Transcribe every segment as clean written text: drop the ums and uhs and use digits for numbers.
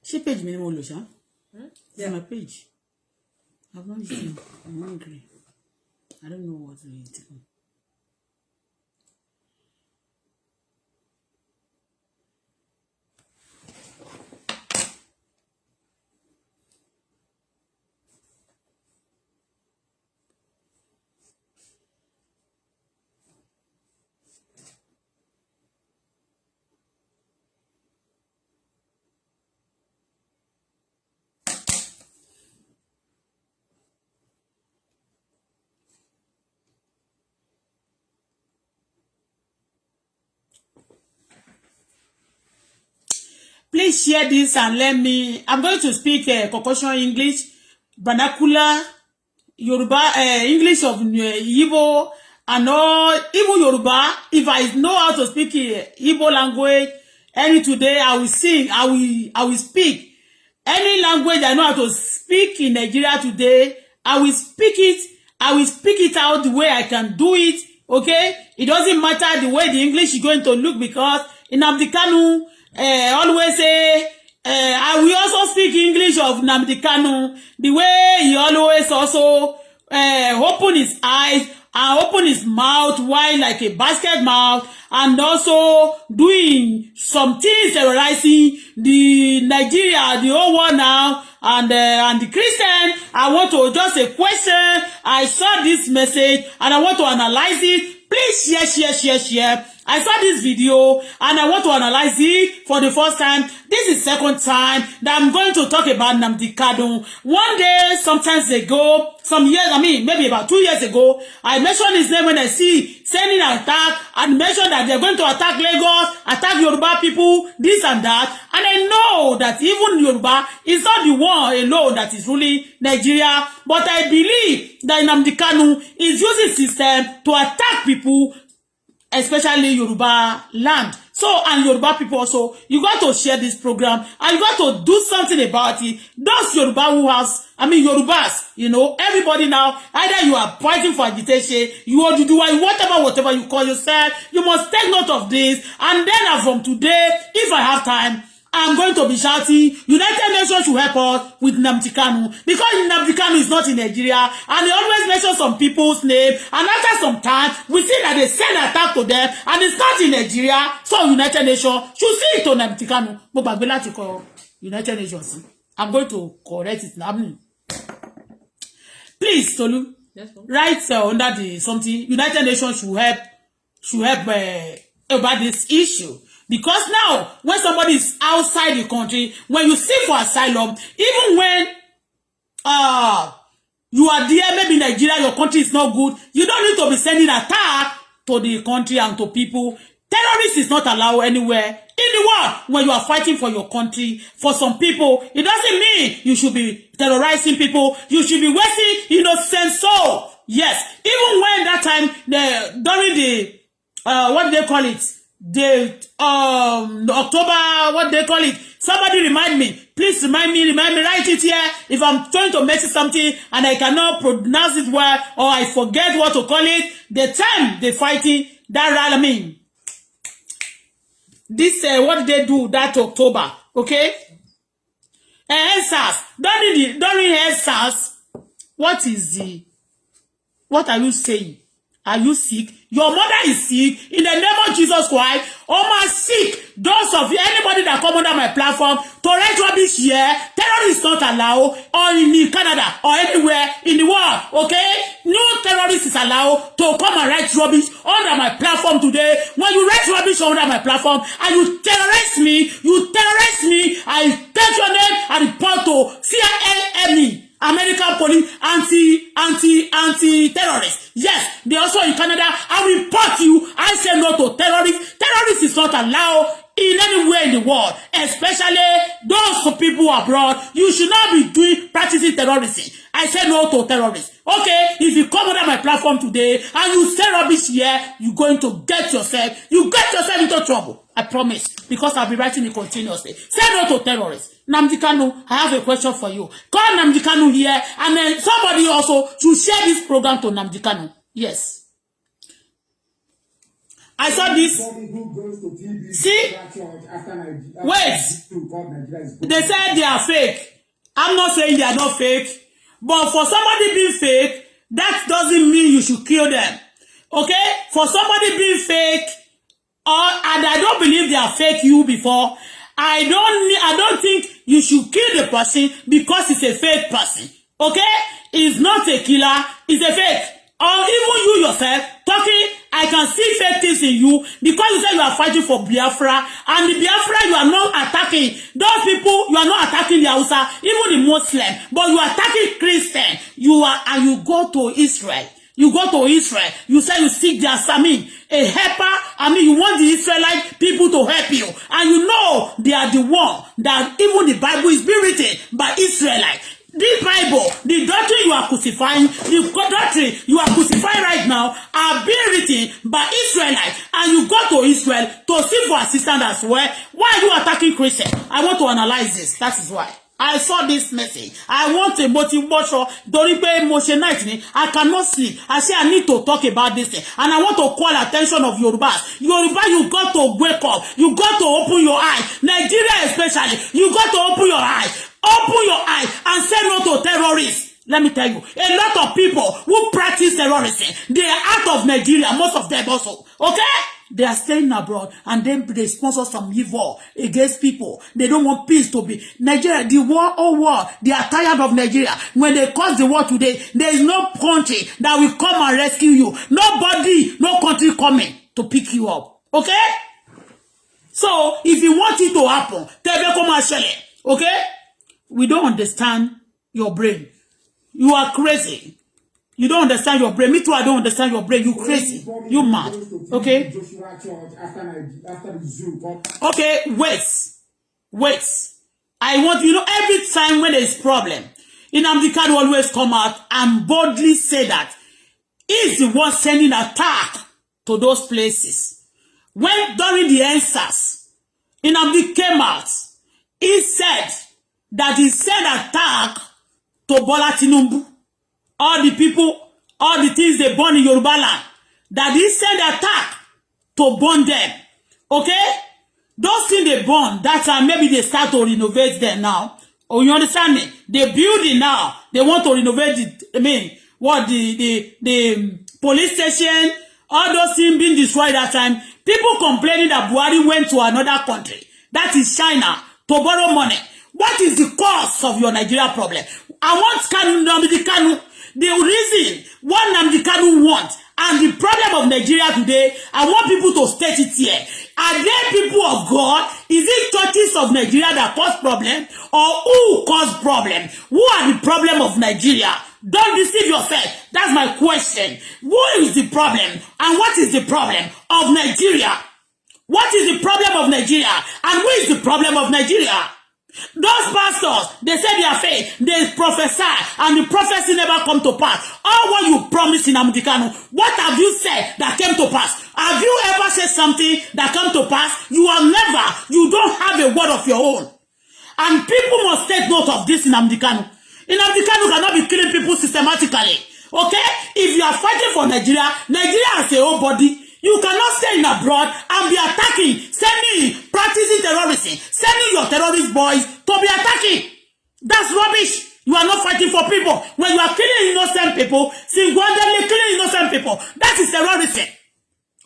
She page me more, Lucia. Yeah, My page. I've not eaten. I'm hungry. I don't know what to eat. Please share this and let me. I'm going to speak Concoction English, vernacular, Yoruba, English of Igbo, and all, even Yoruba. If I know how to speak Igbo language, any today, I will sing, I will speak. Any language I know how to speak in Nigeria today, I will speak it. I will speak it out the way I can do it. Okay? It doesn't matter the way the English is going to look because in Nnamdi Kanu, always say, I will also speak English of Nnamdi Kanu, the way he always also open his eyes and open his mouth wide like a basket mouth, and also doing some things terrorizing the Nigeria, the whole world now, and the Christian. I want to just a question. I saw this message and I want to analyze it. Please share. I saw this video and I want to analyze it for the first time. This is second time that I'm going to talk about Nnamdi Kanu. One day, sometimes ago, some years, maybe about 2 years ago, I mentioned his name when I see sending an attack and mentioned that they're going to attack Lagos, attack Yoruba people, this and that. And I know that even Yoruba is not the one alone that is ruling Nigeria, but I believe that Nnamdi Kanu is using system to attack people, especially Yoruba land. So, and Yoruba people also, you got to share this program and you got to do something about it. Those Yoruba who has, Yorubas, everybody now, either you are fighting for agitation, you want to do whatever you call yourself, you must take note of this. And then from today, if I have time, I'm going to be shouting, United Nations should help us with Nnamdi Kanu. Because Nnamdi Kanu is not in Nigeria, and they always mention some people's name, and after some time, we see that they send an attack to them, and it's not in Nigeria, so United Nations should see it to Nnamdi Kanu. United Nations. I'm going to correct it now. Please, Tolu, yes, write under the something, United Nations should help about this issue. Because now, when somebody is outside the country, when you seek for asylum, even when you are there, maybe Nigeria, your country is not good, you don't need to be sending attack to the country and to people. Terrorists is not allowed anywhere in the world when you are fighting for your country. For some people, it doesn't mean you should be terrorizing people. You should be wasting innocent soul. Yes, even when that time, during the, what do they call it? The October, what they call it? Somebody remind me. Please remind me, write it here. If I'm trying to mention something and I cannot pronounce it well, or I forget what to call it, the time they fighting that this what did they do that October? Okay? EndSARS. During EndSARS, what are you saying? Are you sick? Your mother is sick. In the name of Jesus Christ, my sick. Those of you, anybody that come under my platform to write rubbish here, terrorists not allowed, or in Canada, or anywhere in the world, okay? No terrorist is allowed to come and write rubbish under my platform today. When you write rubbish under my platform, and you terrorize me, I take your name and report to CILME. American police anti-terrorists. Yes, they also in Canada. I report you. I say no to terrorists. Terrorists is not allowed in anywhere in the world, especially those people abroad. You should not be practicing terrorism. I say no to terrorists. Okay, if you come under my platform today and you say rubbish here, you're going to get yourself into trouble. I promise, because I'll be writing it continuously. Say no to terrorists. Nnamdi Kanu, I have a question for you. Call Nnamdi Kanu here, and then somebody also should share this program to Nnamdi Kanu. Yes. I saw this. See? Wait. They said they are fake. I'm not saying they are not fake. But for somebody being fake, that doesn't mean you should kill them. Okay? For somebody being fake, and I don't believe they are fake you before, I don't think you should kill the person because it's a fake person. Okay? It's not a killer, it's a fake. Or even you yourself talking, I can see fake things in you because you say you are fighting for Biafra, and the Biafra you are not attacking those people. You are not attacking the Hausa, even the Muslim, but you are attacking Christian. And you go to Israel. You go to Israel. You say you seek their Sami, a helper. You want the Israelite people to help you, and you know they are the one that even the Bible is being written by Israelites. This Bible, the doctrine you are crucifying, the doctrine you are crucifying right now, are being written by Israelites, and you go to Israel to seek for assistance as well. Why are you attacking Christians? I want to analyze this. That is why I saw this message. I want a motivation. Don't be emotional night. I cannot sleep. I say I need to talk about this thing, and I want to call attention of Yorubas. Yoruba, you got to wake up. You got to open your eyes. Nigeria especially, you got to open your eyes. Open your eyes and say no to terrorists. Let me tell you, a lot of people who practice terrorism, they are out of Nigeria, most of them also. Okay? They are staying abroad, and then they sponsor some evil against people. They don't want peace to be. Nigeria, the war, they are tired of Nigeria. When they cause the war today, there is no country that will come and rescue you. Nobody, no country coming to pick you up. Okay? So, if you want it to happen, okay? We don't understand your brain. You are crazy. You don't understand your brain. Me too, I don't understand your brain. You crazy. You mad. Okay? Okay, wait. I want, every time when there is problem, Nnamdi Kanu always come out and boldly say that he's the one sending attack to those places. When during the answers, Nnamdi came out, he said that he sent attack to Bola Tinubu, all the people, all the things they born in Yoruba land, that he sent attack to burn them. Okay? Those things they burn, that time maybe they start to renovate them now. Oh, you understand me? They build it now. They want to renovate it. The police station, all those things being destroyed that time. People complaining that Buhari went to another country, that is China, to borrow money. What is the cause of your Nigeria problem? I want Nnamdi Kanu. The reason what Nnamdi Kanu wants and the problem of Nigeria today, I want people to state it here. Are there people of God? Is it churches of Nigeria that cause problem? Or who cause problem? Who are the problem of Nigeria? Don't deceive yourself. That's my question. Who is the problem? And what is the problem of Nigeria? What is the problem of Nigeria? And who is the problem of Nigeria? Those pastors, they say they are faith, they prophesy, and the prophecy never come to pass. All what you promised in Nnamdi Kanu, what have you said that came to pass? Have you ever said something that came to pass? You don't have a word of your own. And people must take note of this in Nnamdi Kanu. Nnamdi Kanu cannot be killing people systematically. Okay? If you are fighting for Nigeria, Nigeria has a whole body. You cannot stay in abroad and be attacking, practicing terrorism, sending your terrorist boys to be attacking. That's rubbish. You are not fighting for people. When you are killing innocent people, single-handedly killing innocent people, that is terrorism.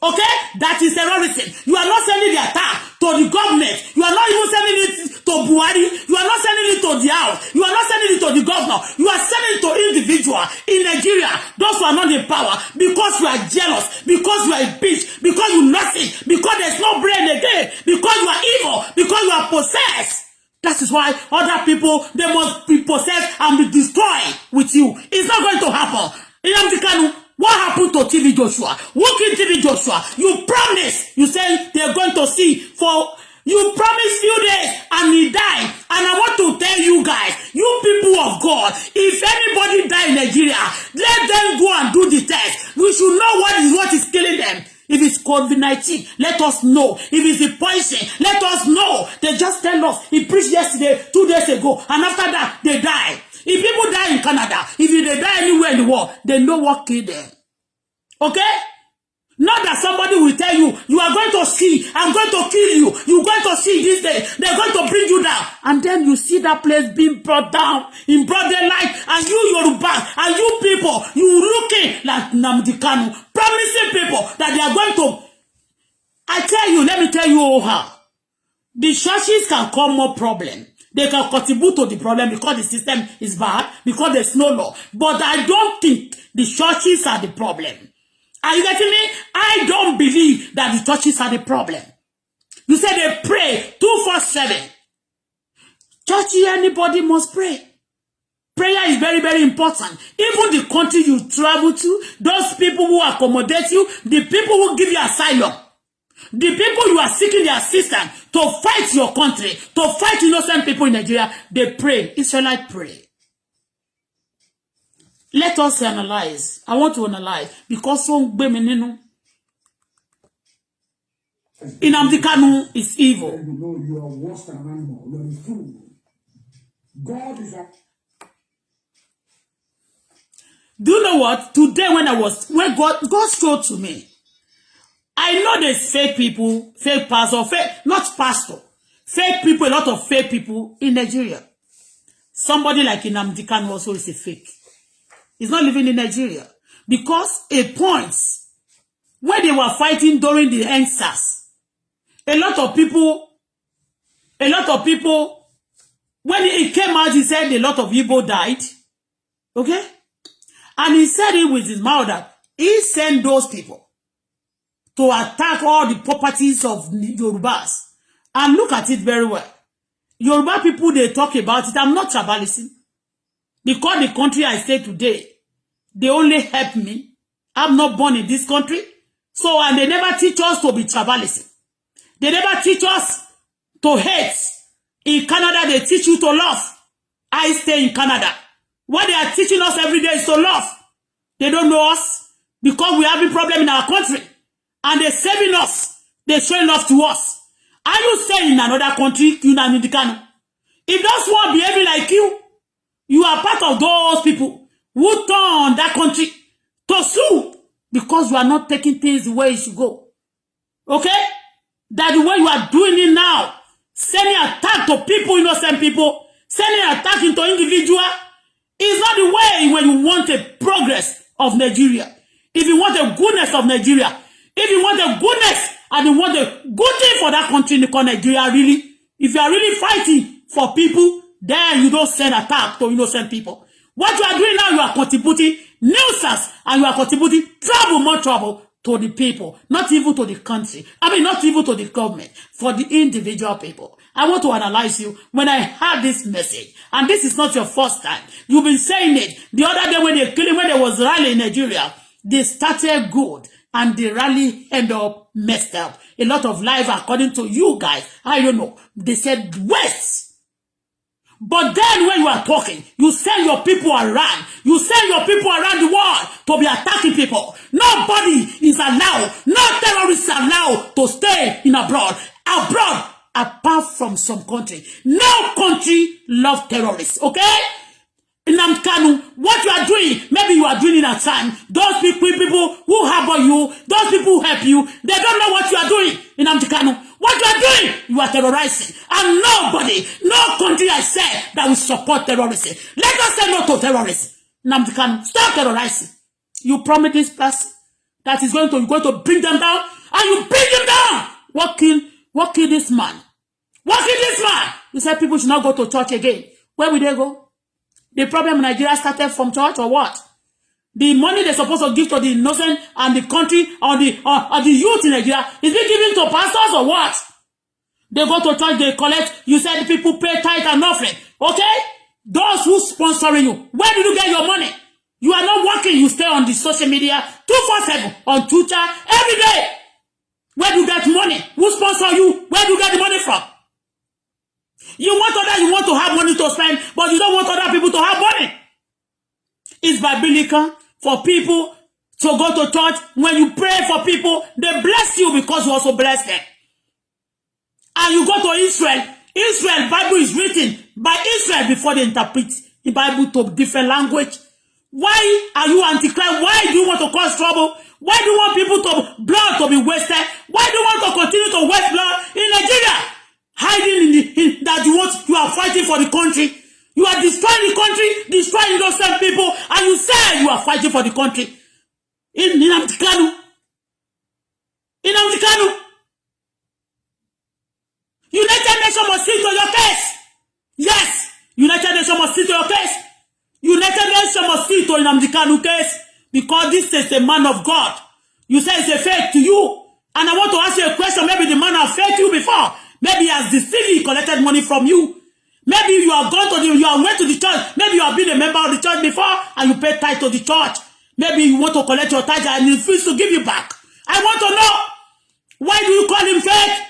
Okay? That is terrorism. You are not sending the attack to the government. You are not even sending it to Buhari. You are not sending it to the house. You are not sending it to the governor. You are sending it to individuals in Nigeria. Those who are not in power because you are jealous, because you are a bitch, because you nothing, because there's no brain again, because you are evil, because you are possessed. That is why other people, they must be possessed and be destroyed with you. It's not going to happen. Nnamdi Kanu, what happened to TV Joshua? Who killed TV Joshua? You promised. You said they're going to see for... You promised few days and he died. And I want to tell you guys, you people of God, if anybody die in Nigeria, let them go and do the test. We should know what is killing them. If it's COVID-19, let us know. If it's the poison, let us know. They just tell us. He preached yesterday, 2 days ago, and after that, they die. If people die in Canada, if they die anywhere in the world, they know what killed them. Okay? Not that somebody will tell you, you are going to see, I'm going to kill you, you're going to see this day, they're going to bring you down. And then you see that place being brought down in broad daylight, and you Yoruba, and you people, you looking like Nnamdi Kanu, promising people that they are going to. I tell you, let me tell you how. The churches can cause more problem. They can contribute to the problem because the system is bad, because there's no law. But I don't think the churches are the problem. Are you getting me? I don't believe that the churches are the problem. You say they pray 24/7. Church, anybody must pray. Prayer is very, very important. Even the country you travel to, those people who accommodate you, the people who give you asylum, the people you are seeking their assistance to fight your country, to fight innocent people in Nigeria, they pray. Israelites pray. Let us analyze. I want to analyze because Nnamdi Kanu is evil. You know you are worse than an animal. You are a fool. God is a... Do you know what? Today when God showed to me, I know there's fake people, fake pastor, not pastor, fake people, a lot of fake people in Nigeria. Somebody like Nnamdi Kanu also is a fake. He's not living in Nigeria. Because a point, when they were fighting during the NSAS, a lot of people, when it came out, he said a lot of people died. Okay? And he said it with his mouth that he sent those people to attack all the properties of Yorubas. And look at it very well. Yoruba people, they talk about it. I'm not tribalism. Because the country I stay today, they only help me. I'm not born in this country. So, and they never teach us to be tribalism. They never teach us to hate. In Canada, they teach you to love. I stay in Canada. What they are teaching us every day is to love. They don't know us because we have a problem in our country. And they're saving us. They're showing love to us. Are you staying in another country, Nnamdi Kanu? If those one behaving like you are part of those people who turn that country to sue because you are not taking things the way it should go. Okay? That the way you are doing it now, sending attack to people, innocent people, sending attack into individual, is not the way when you want a progress of Nigeria. If you want the goodness of Nigeria, if you want the goodness and you want the good thing for that country called Nigeria, really, if you are really fighting for people, then you don't send attack to innocent people. What you are doing now, you are contributing nuisance and you are contributing trouble, more trouble to the people, not even to the country. I mean, not even to the government, for the individual people. I want to analyze you when I heard this message. And this is not your first time. You've been saying it. The other day when they killed him, when there was rally in Nigeria, they started good and the rally ended up messed up. A lot of life according to you guys. I don't know. They said West. But then when you are talking, you send your people around. You send your people around the world to be attacking people. Nobody is allowed, no terrorists are allowed to stay in abroad. Abroad, apart from some country. No country love terrorists, okay? Nnamdi Kanu, what you are doing, maybe you are doing it at time. Those people who harbor you, those people who help you, they don't know what you are doing. Nnamdi Kanu, what you are doing, you are terrorizing. And nobody, no country I say that will support terrorism. Let us say no to terrorism. Nnamdi Kanu, stop terrorizing. You promise this person that is going to bring them down, and you bring them down. What kill this man? What kill this man? You said people should not go to church again. Where will they go? The problem in Nigeria started from church or what? The money they're supposed to give to the innocent and the country or the youth in Nigeria is being given to pastors or what? They go to church, they collect. You said people pay tithe and offering. Okay? Those who sponsoring you, where did you get your money? You are not working. You stay on the social media 247 on Twitter every day. Where do you get money? Who sponsor you? Where do you get the money from? You want to have money to spend, but you don't want other people to have money. It's biblical for people to go to church. When you pray for people, they bless you because you also bless them. And you go to Israel. Israel, Bible is written by Israel before they interpret the Bible to different language. Why are you antichrist? Why do you want to cause trouble? Why do you want people to blood to be wasted? Why do you want to continue to waste blood in Nigeria? Hiding in that you are fighting for the country. You are destroying the country, destroying innocent people, and you say you are fighting for the country. In Nnamdi Kanu. In Nnamdi Kanu. United Nations must see to your case. Yes, United Nations must see to your case. United Nations must see to Nnamdi Kanu case because this is a man of God. You say it's a fake to you. And I want to ask you a question. Maybe the man has faked you before. Maybe he has deceived you, collected money from you. Maybe you are going to you are went to the church. Maybe you have been a member of the church before and you pay tithe to the church. Maybe you want to collect your tithe and he refuses to give you back. I want to know, why do you call him fake?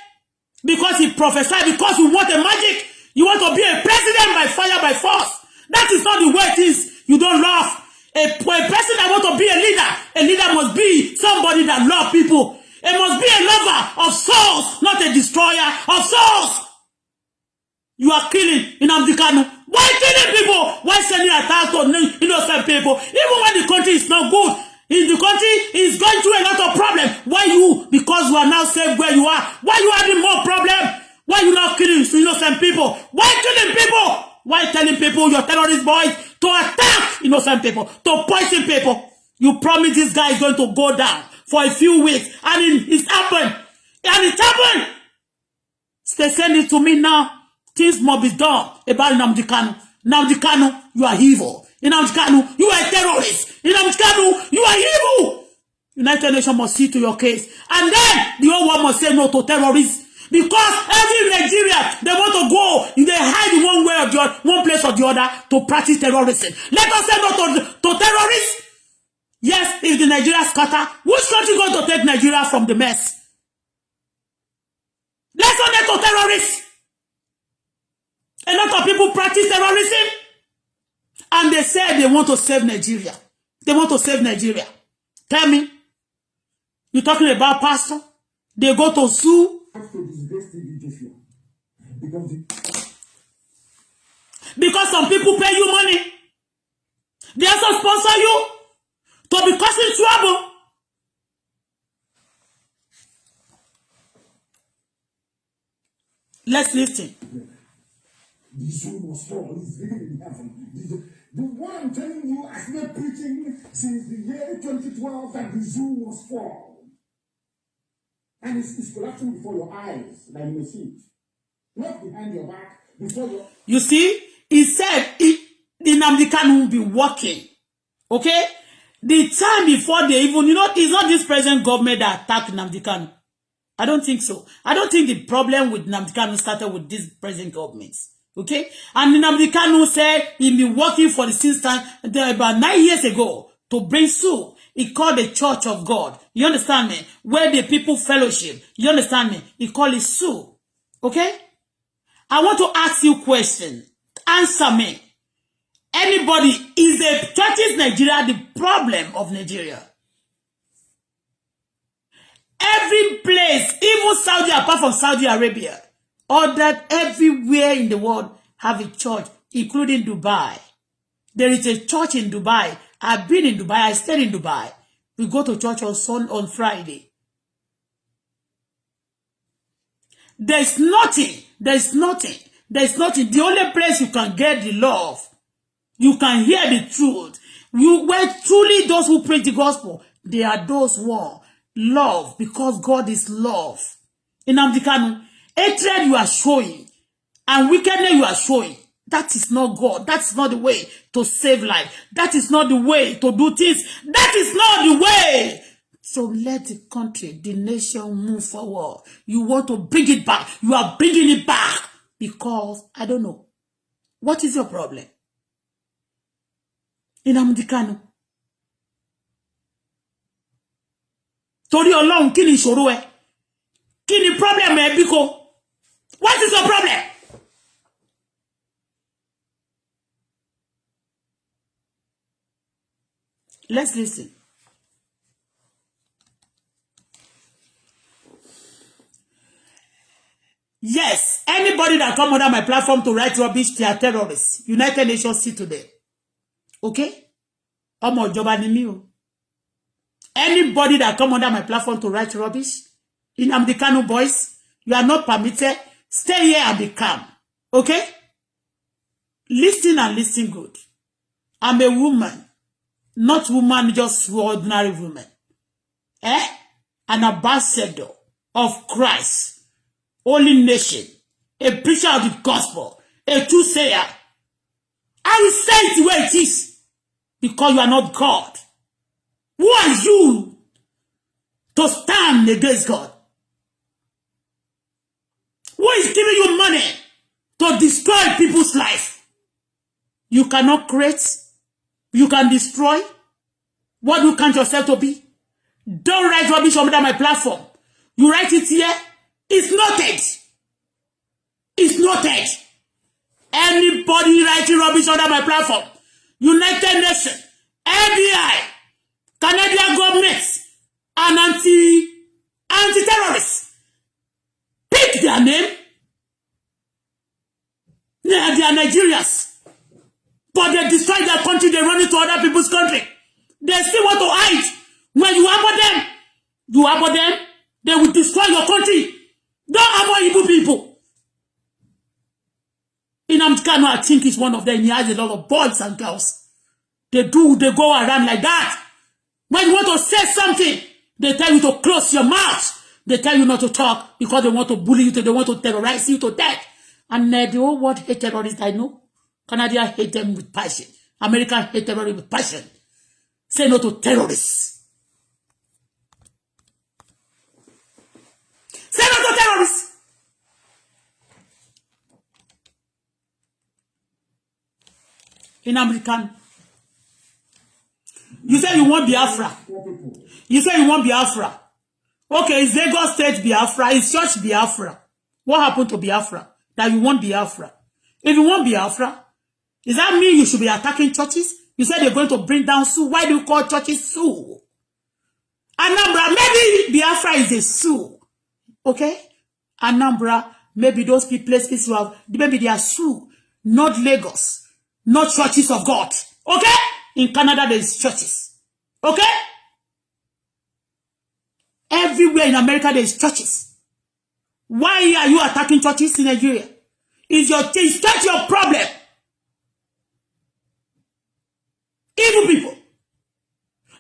Because he prophesied, because you want a magic. You want to be a president by fire, by force. That is not the way it is. You don't love. A person that wants to be a leader must be somebody that loves people. It must be a lover of souls, not a destroyer of souls. You are killing Nnamdi Kanu. Why killing people? Why sending attacks to innocent people? Even when the country is not good, in the country is going through a lot of problems. Why you? Because you are now safe where you are. Why you having more problem? Why you not killing innocent people? Why killing people? Why telling people your terrorist boys to attack innocent people, to poison people? You promise this guy is going to go down for a few weeks, and it's happened. And it happened. They send it to me now. Things must be done about Nnamdi Kanu. Nnamdi Kanu, you are evil. Nnamdi Kanu, you are a terrorist. Nnamdi Kanu, you are evil. United Nations must see to your case. And then the whole world must say no to terrorists. Because every Nigeria, they want to go, they hide one way or the other, one place or the other to practice terrorism. Let us say no to terrorists. Yes, if the Nigeria scatter, which country going to take Nigeria from the mess? Let's not let to terrorists. A lot of people practice terrorism. And they say they want to save Nigeria. They want to save Nigeria. Tell me. You're talking about pastor? They go to sue. Because some people pay you money. They also sponsor you to be causing trouble. Let's listen. The zoo must fall. He's living in heaven. The one I'm telling you, I've been preaching since the year 2012 that the zoo must fall. And it's collapsing before your eyes, that you may see it. Not behind your back, before your... You see, he said Nnamdi Kanu will be working. Okay? The time before they even, it's not this present government that attacked Nnamdi Kanu. I don't think so. I don't think the problem with Nnamdi Kanu started with this present governments. Okay? And Nnamdi Kanu said he'd been working for the system about 9 years ago to bring soup. He called the Church of God. You understand me? Where the people fellowship. You understand me? He called it soup. Okay? I want to ask you a question. Answer me. Anybody, is the churches Nigeria the problem of Nigeria? Every place, even Saudi, apart from Saudi Arabia, or that everywhere in the world have a church, including Dubai. There is a church in Dubai. I've been in Dubai. I stayed in Dubai. We go to church on Friday. There's nothing. There's nothing. There's nothing. The only place you can get the love, you can hear the truth. Where truly those who preach the gospel, they are those who are love, because God is love. In Nnamdi Kanu, hatred you are showing and wickedness you are showing, that is not God. That's not the way to save life. That is not the way to do things. That is not the way. So let the country, the nation move forward. You want to bring it back. You are bringing it back because, I don't know. What is your problem? In Nnamdi Kanu. Torí Ọlọ́run, kí ni ìṣòro ẹ? Kí ni problem ẹ bíkọ́? What is your problem? Let's listen. Yes, anybody that come under my platform to write rubbish, they are terrorists. United Nations see today. Okay? Ọmọ ìjọba ni mí o. Anybody that come under my platform to write rubbish, in Amdekano boys, you are not permitted. Stay here and be calm. Okay? Listen and listen good. I'm a woman. Not woman, just ordinary woman. An ambassador of Christ. Holy nation. A preacher of the gospel. A true sayer. I will say it the way it is. Because you are not God. Who are you to stand against God? Who is giving you money to destroy people's life? You cannot create. You can destroy. What do you count yourself to be? Don't write rubbish under my platform. You write it here. It's noted. It's noted. Anybody writing rubbish under my platform, United Nations, FBI, Canadian government, and anti-terrorists, pick their name. They are Nigerians. But they destroy their country, they run into other people's country. They still want to hide. When you harbor them, they will destroy your country. Don't harbor evil people. In Amdekano, I think he's one of them. He has a lot of boys and girls. They go around like that. When you want to say something, they tell you to close your mouth. They tell you not to talk because they want to bully you, they want to terrorize you to death. And the whole world hate terrorists, I know. Canada hate them with passion. America hate terrorists with passion. Say no to terrorists. Say no to terrorists. In American. You say you want Biafra. You say you want Biafra. Okay, is Lagos State Biafra? Is Church Biafra? What happened to Biafra? That you want Biafra? If you want Biafra, does that mean you should be attacking churches? You said they're going to bring down Sioux. Why do you call churches Sioux? Anambra, maybe Biafra is a Sioux. Okay? Anambra, maybe those places who have, maybe they are Sioux, not Lagos, not churches of God. Okay? In Canada, there is churches. Okay? Everywhere in America, there is churches. Why are you attacking churches in Nigeria? Is church your problem? Evil people.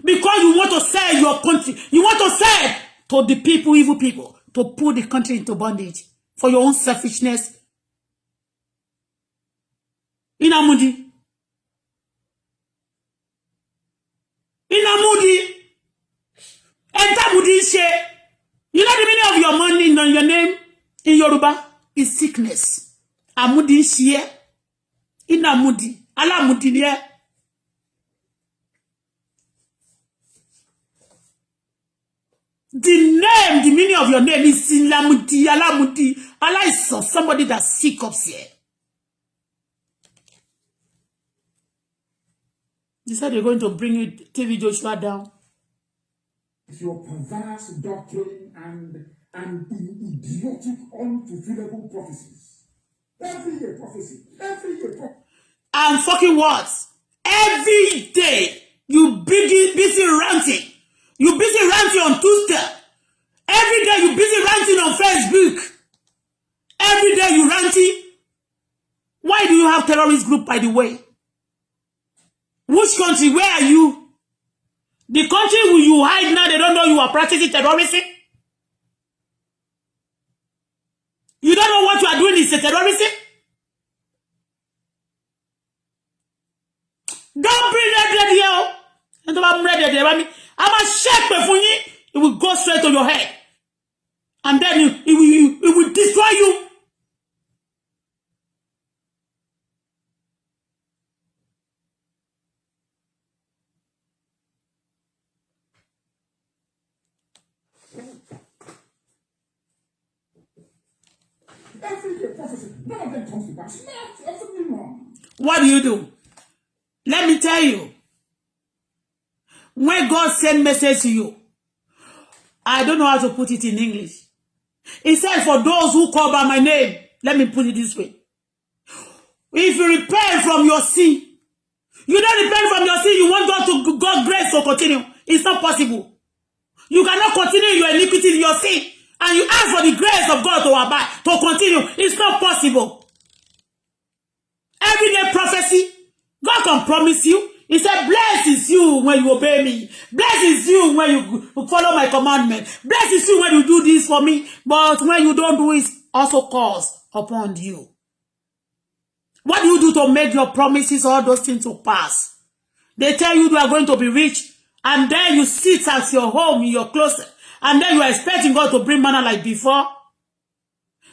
Because you want to sell your country. You want to sell to the people, evil people, to put the country into bondage for your own selfishness. Inamudi. Entamudi she. You know the meaning of your money in your name in Yoruba is sickness. Amudi she. Inamudi. Alamudi niye. The meaning of your name is Silamudi, Alamudi. Allah is somebody that's sick up here. They said they're going to bring you TV Joshua down. Your perverse doctrine and idiotic, unfulfillable prophecies. Every year prophecy. And fucking words. Every day you busy ranting. You busy ranting on Tuesday. Every day you busy ranting on Facebook. Every day you ranting. Why do you have terrorist group, by the way? Which country? Where are you? The country where you hide now, they don't know you are practicing terrorism. You don't know what you are doing is a terrorism. Don't bring that here. I'm a shepherd for you. It will go straight to your head. And then it will destroy you. Every year prophecy. None of them comes to pass. Absolutely wrong. What do? Let me tell you. When God send message to you, I don't know how to put it in English. He said, for those who call by my name, let me put it this way. If you repent from your sin, you don't repent from your sin, you want God grace to continue. It's not possible. You cannot continue your iniquity in your sin. And you ask for the grace of God to abide, to continue. It's not possible. Everyday prophecy, God can promise you. He said, blessed is you when you obey me. Blessed is you when you follow my commandment. Blessed is you when you do this for me. But when you don't do it, also calls upon you. What do you do to make your promises, all those things to pass? They tell you are going to be rich. And then you sit at your home in your closet. And then you are expecting God to bring manna like before.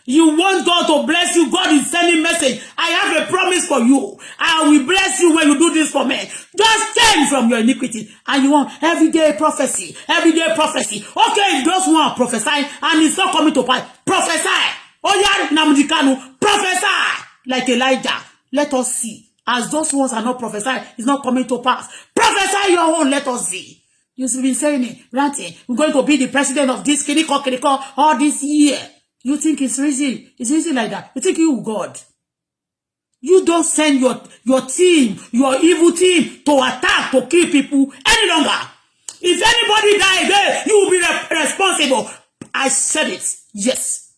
You want God to bless you. God is sending message. I have a promise for you. I will bless you when you do this for me. Just change from your iniquity. And you want everyday prophecy. Everyday prophecy. Okay, if those who are prophesying and it's not coming to pass, prophesy. Oh yeah, Namdikanu, prophesy. Like Elijah. Let us see. As those ones are not prophesying, it's not coming to pass. Prophesy your own. Let us see. You've been saying it, ranting. We're going to be the president of this Kiriko, all this year. You think it's easy? It's easy like that. You think you God. You don't send your team, your evil team, to attack, to kill people any longer. If anybody die there, you will be responsible. I said it. Yes.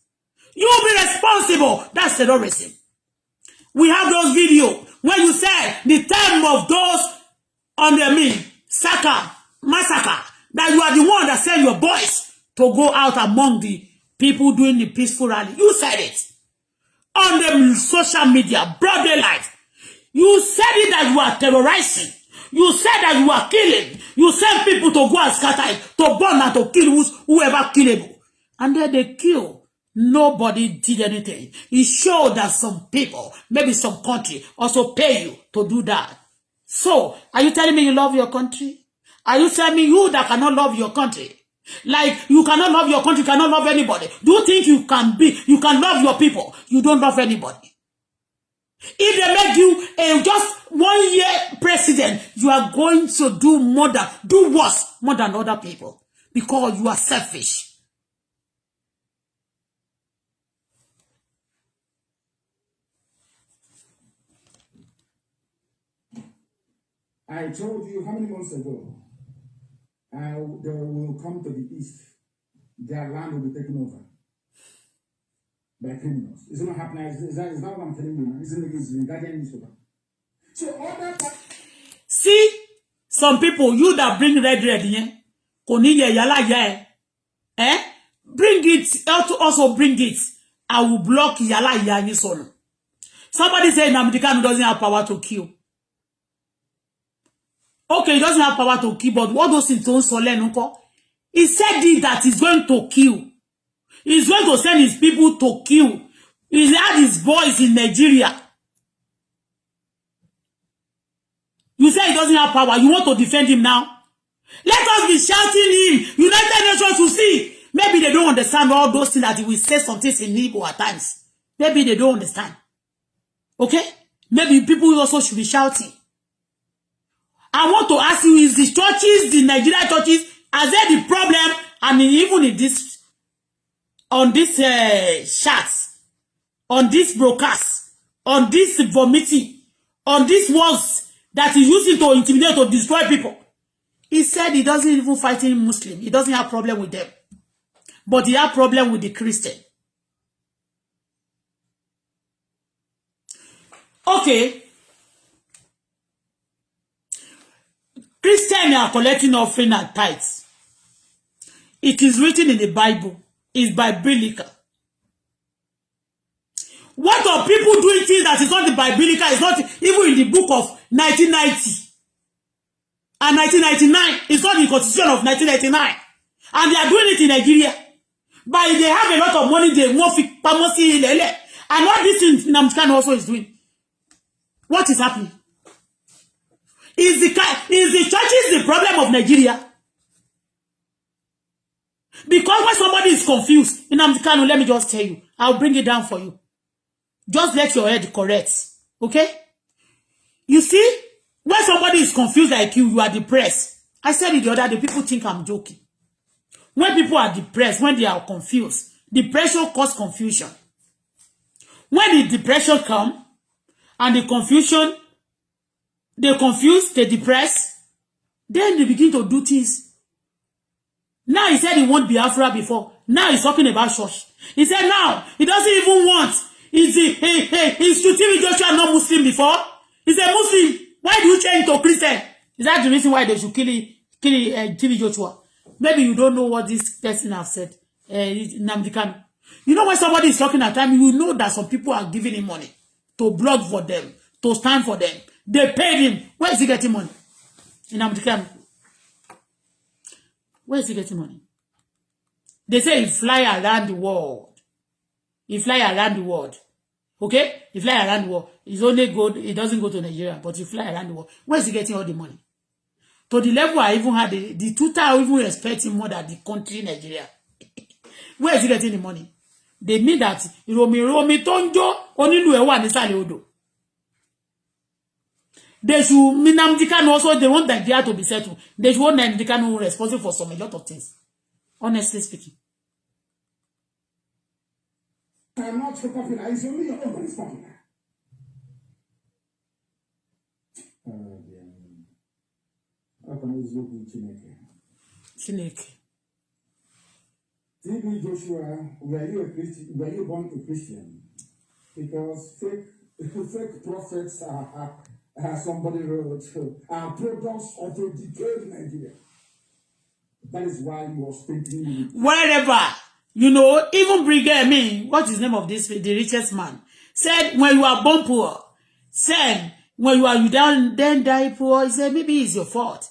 You will be responsible. That's terrorism. We have those videos when you said the time of those on the massacre, that you are the one that send your boys to go out among the people doing the peaceful rally. You said it on the social media, broad daylight. You said it that you are terrorizing. You said that you are killing. You send people to go and scatter it, to burn and to kill whoever killable. And then they kill. Nobody did anything. It showed that some people, maybe some country, also pay you to do that. So, are you telling me you love your country? Are you telling me you that cannot love your country? Like, you cannot love your country, you cannot love anybody. Do you think you can love your people? You don't love anybody. If they make you a just 1 year president, you are going to do worse more than other people. Because you are selfish. I told you how many months ago, they will come to the east. Their land will be taken over by criminals. It's not happening. Is that what I'm telling you? It's in the Guardian newspaper. So see, some people, you that bring red here, koniye yala ya, bring it, also bring it. I will block yala ya ni solo. Somebody say Nnamdi Kanu doesn't have power to kill. Okay, he doesn't have power to kill, but what those things don't solve. He said that he's going to kill. He's going to send his people to kill. He had his boys in Nigeria. You say he doesn't have power. You want to defend him now? Let us be shouting him. United Nations to see. Maybe they don't understand all those things that he will say some things in Igbo at times. Maybe they don't understand. Okay? Maybe people also should be shouting. I want to ask you, is the churches, the Nigerian churches, are there the problem? I mean, even in this, on this chats, on this broadcast, on this vomiting, on these words that he's using to intimidate, to destroy people. He said he doesn't even fight any Muslim. He doesn't have problem with them. But he has problem with the Christian. Okay. Christians are collecting offering and tithes. It is written in the Bible. It's biblical. What are people doing things that is not the biblical? It's not even in the book of 1990 and 1999. It's not in the Constitution of 1999. And they are doing it in Nigeria. But they have a lot of money. They want and what this in Nnamdi Kanu also is doing. What is happening? Is the churches the problem of Nigeria? Because when somebody is confused, in Nnamdi Kanu, let me just tell you, I'll bring it down for you. Just let your head correct. Okay? You see, when somebody is confused like you are depressed. I said it the other day, people think I'm joking. When people are depressed, when they are confused, depression causes confusion. When the depression comes, and the confusion, they confuse, they depress, then they begin to do things Now he said he won't Biafra before. Now he's talking about church. He said now he doesn't even want. Is TV Joshua not Muslim before? He's a Muslim. Why do you change to Christian? Is that the reason why they should kill TV Joshua? Maybe you don't know what this person has said. Nnamdi Kanu. You know when somebody is talking at time, you know that some people are giving him money to blog for them, to stand for them. They paid him. Where is he getting money? Nnamdi Kanu. Where is he getting money? They say he fly around the world. He fly around the world. Okay? He fly around the world. He's only good. He doesn't go to Nigeria, but he fly around the world. Where is he getting all the money? To the level I even had the Twitter even respect him more than the country Nigeria. Where is he getting the money? They mean that Romi Tonjo Onilu Ewa Nisale Odo. They should Nnamdi Kanu also they want Nigeria to be settled. They should want Nnamdi Kanu responsible for some a lot of things. Honestly speaking. I'm not so popular. It's only your own is popular. How can I look in Chineke. TB Joshua, were you a Christian? Were you born a Christian? Because fake prophets are somebody wrote are products of a decayed Nigeria. That is why he was thinking. Wherever, you know, even Brigham, what's his name of this, the richest man, said when you are born poor, said when you down then die poor, he said maybe it's your fault.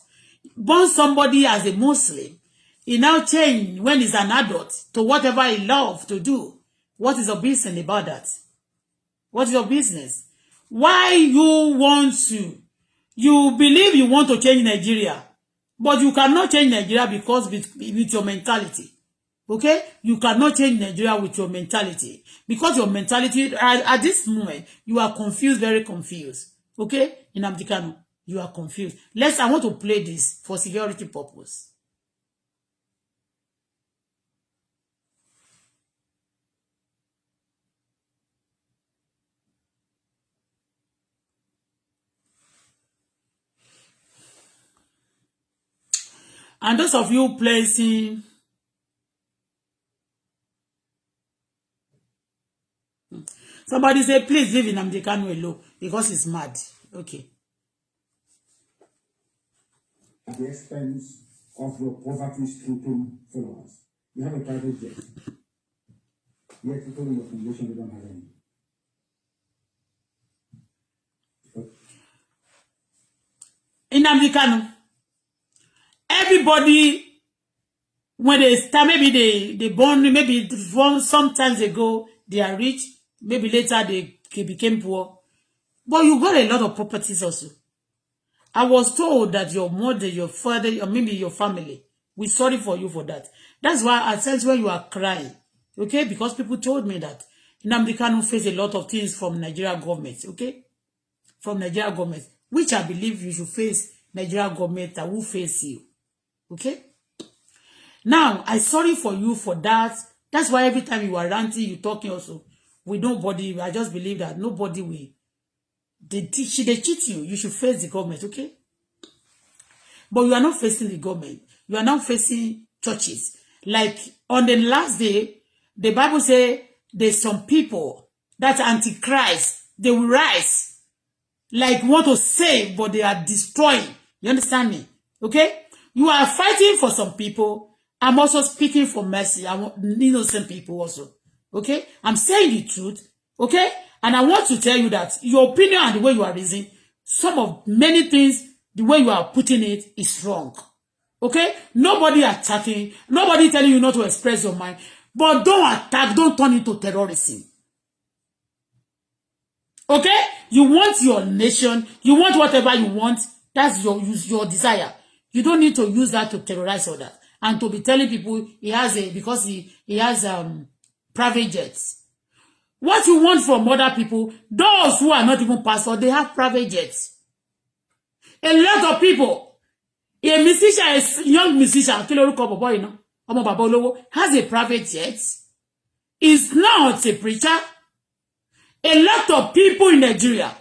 Born somebody as a Muslim, he now change when he's an adult to whatever he loves to do. What is your business about that? What is your business? Why you want to? You believe you want to change Nigeria, but you cannot change Nigeria because with your mentality. Okay? You cannot change Nigeria with your mentality. Because your mentality, at this moment, you are confused, very confused. Okay? Nnamdi Kanu, you are confused. I want to play this for security purpose. And those of you placing somebody say, please leave Nnamdi Kanu alone because he's mad. Okay. At the expense of your poverty-stricken followers. You have a private jet. Yet people in your congregation, they don't have any. Nnamdi Kanu. Everybody, when they start, maybe they born, maybe sometimes ago, they are rich. Maybe later they became poor. But you got a lot of properties also. I was told that your mother, your father, or maybe your family, we're sorry for you for that. That's why I sense when you are crying. Okay? Because people told me that Nnamdi Kanu face a lot of things from Nigeria government. Okay? From Nigeria government. Which I believe you should face Nigeria government that will face you. Okay? Now, I'm sorry for you for that. That's why every time you are ranting, you talking also with nobody. I just believe that nobody will. They cheat you. You should face the government, okay? But you are not facing the government. You are now facing churches. Like on the last day, the Bible says there's some people that antichrist. They will rise. Like want to save, but they are destroying. You understand me? Okay? You are fighting for some people. I'm also speaking for mercy. I want innocent people also. Okay? I'm saying the truth. Okay? And I want to tell you that your opinion and the way you are reasoning, many things, the way you are putting it is wrong. Okay? Nobody attacking, nobody telling you not to express your mind. But don't attack, don't turn into terrorism. Okay? You want your nation, you want whatever you want, that's your desire. You don't need to use that to terrorize others. And to be telling people because he has private jets. What you want from other people, those who are not even pastors, they have private jets. A lot of people, a musician, a young musician, has a private jet. Is not a preacher. A lot of people in Nigeria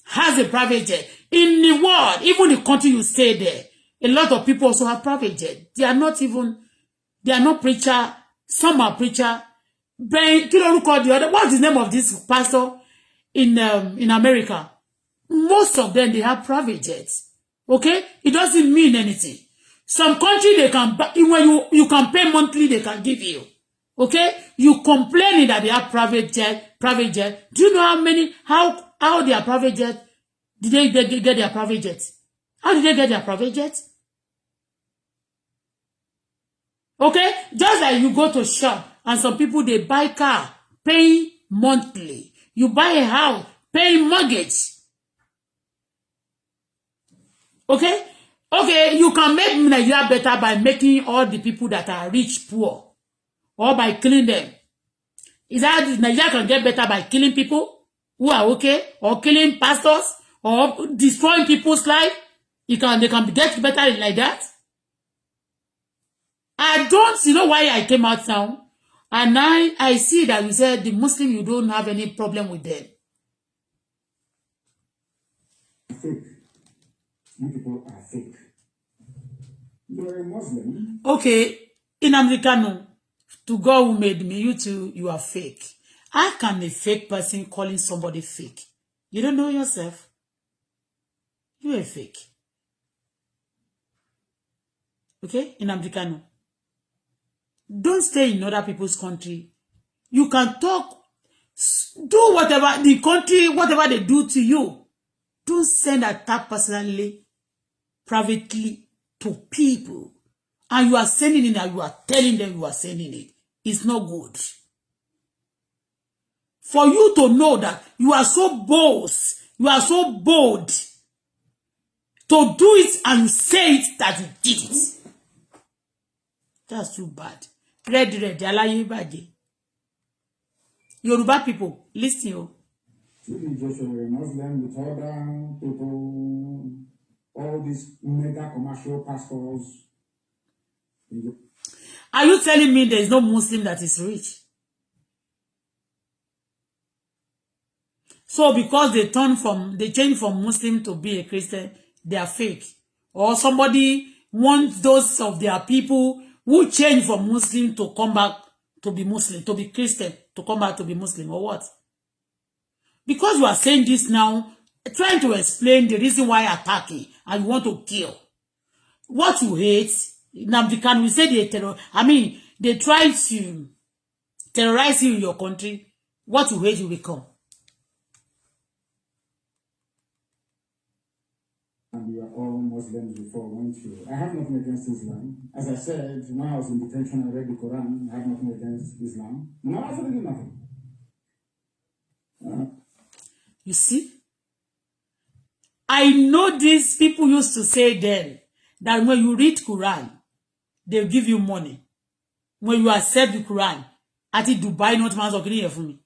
has a private jet. In the world, even the country you stay there, a lot of people also have private jet. They are not even, They are not preacher. Some are preacher. Ben, kí lorúkọ the other. What's the name of this pastor in America? Most of them, they have private jets. Okay? It doesn't mean anything. Some country, they can, when you can pay monthly, they can give you. Okay? You complaining that they have private jet. Do you know how their private jet, did they get their private jet? How did they get their private jet? Okay? Just like you go to shop and some people, they buy car, paying monthly. You buy a house, paying mortgage. Okay? Okay, you can make Nigeria better by making all the people that are rich poor. Or by killing them. Is that Nigeria can get better by killing people who are okay? Or killing pastors? Or destroying people's life? They can get better like that? I don't, you know why I came out now? And I see that you said the Muslim, you don't have any problem with them. Fake. You people are fake. You're a Muslim. Okay, in Americano, to God who made me, you are fake. How can a fake person calling somebody fake? You don't know yourself. You're a fake. Okay, in Americano. Don't stay in other people's country. You can talk, do whatever the country, whatever they do to you. Don't send attack personally, privately to people. And you are sending it and you are telling them you are sending it. It's not good. For you to know that you are so bold, you are so bold to do it and you say it that you did it. That's too bad. Red, alaye bàjẹ́. Yoruba people, listen o. You just a Muslim with other people, all these mega commercial pastors. Are you telling me there is no Muslim that is rich? So because they change from Muslim to be a Christian, they are fake. Or somebody wants those of their people who change from Muslim to come back to be Muslim, to be Christian, to come back to be Muslim, or what? Because you are saying this now, trying to explain the reason why attacking and you want to kill. What you hate, now can we say they try to terrorize you in your country. What you hate, you become. And we are all Muslims before, weren't you? I have nothing against Islam. As I said, when I was in detention, I read the Quran. I have nothing against Islam. No, absolutely nothing. You see? I know these people used to say then that when you read Quran, they'll give you money. When you accept the Quran, at Dubai, not man's okay here for me.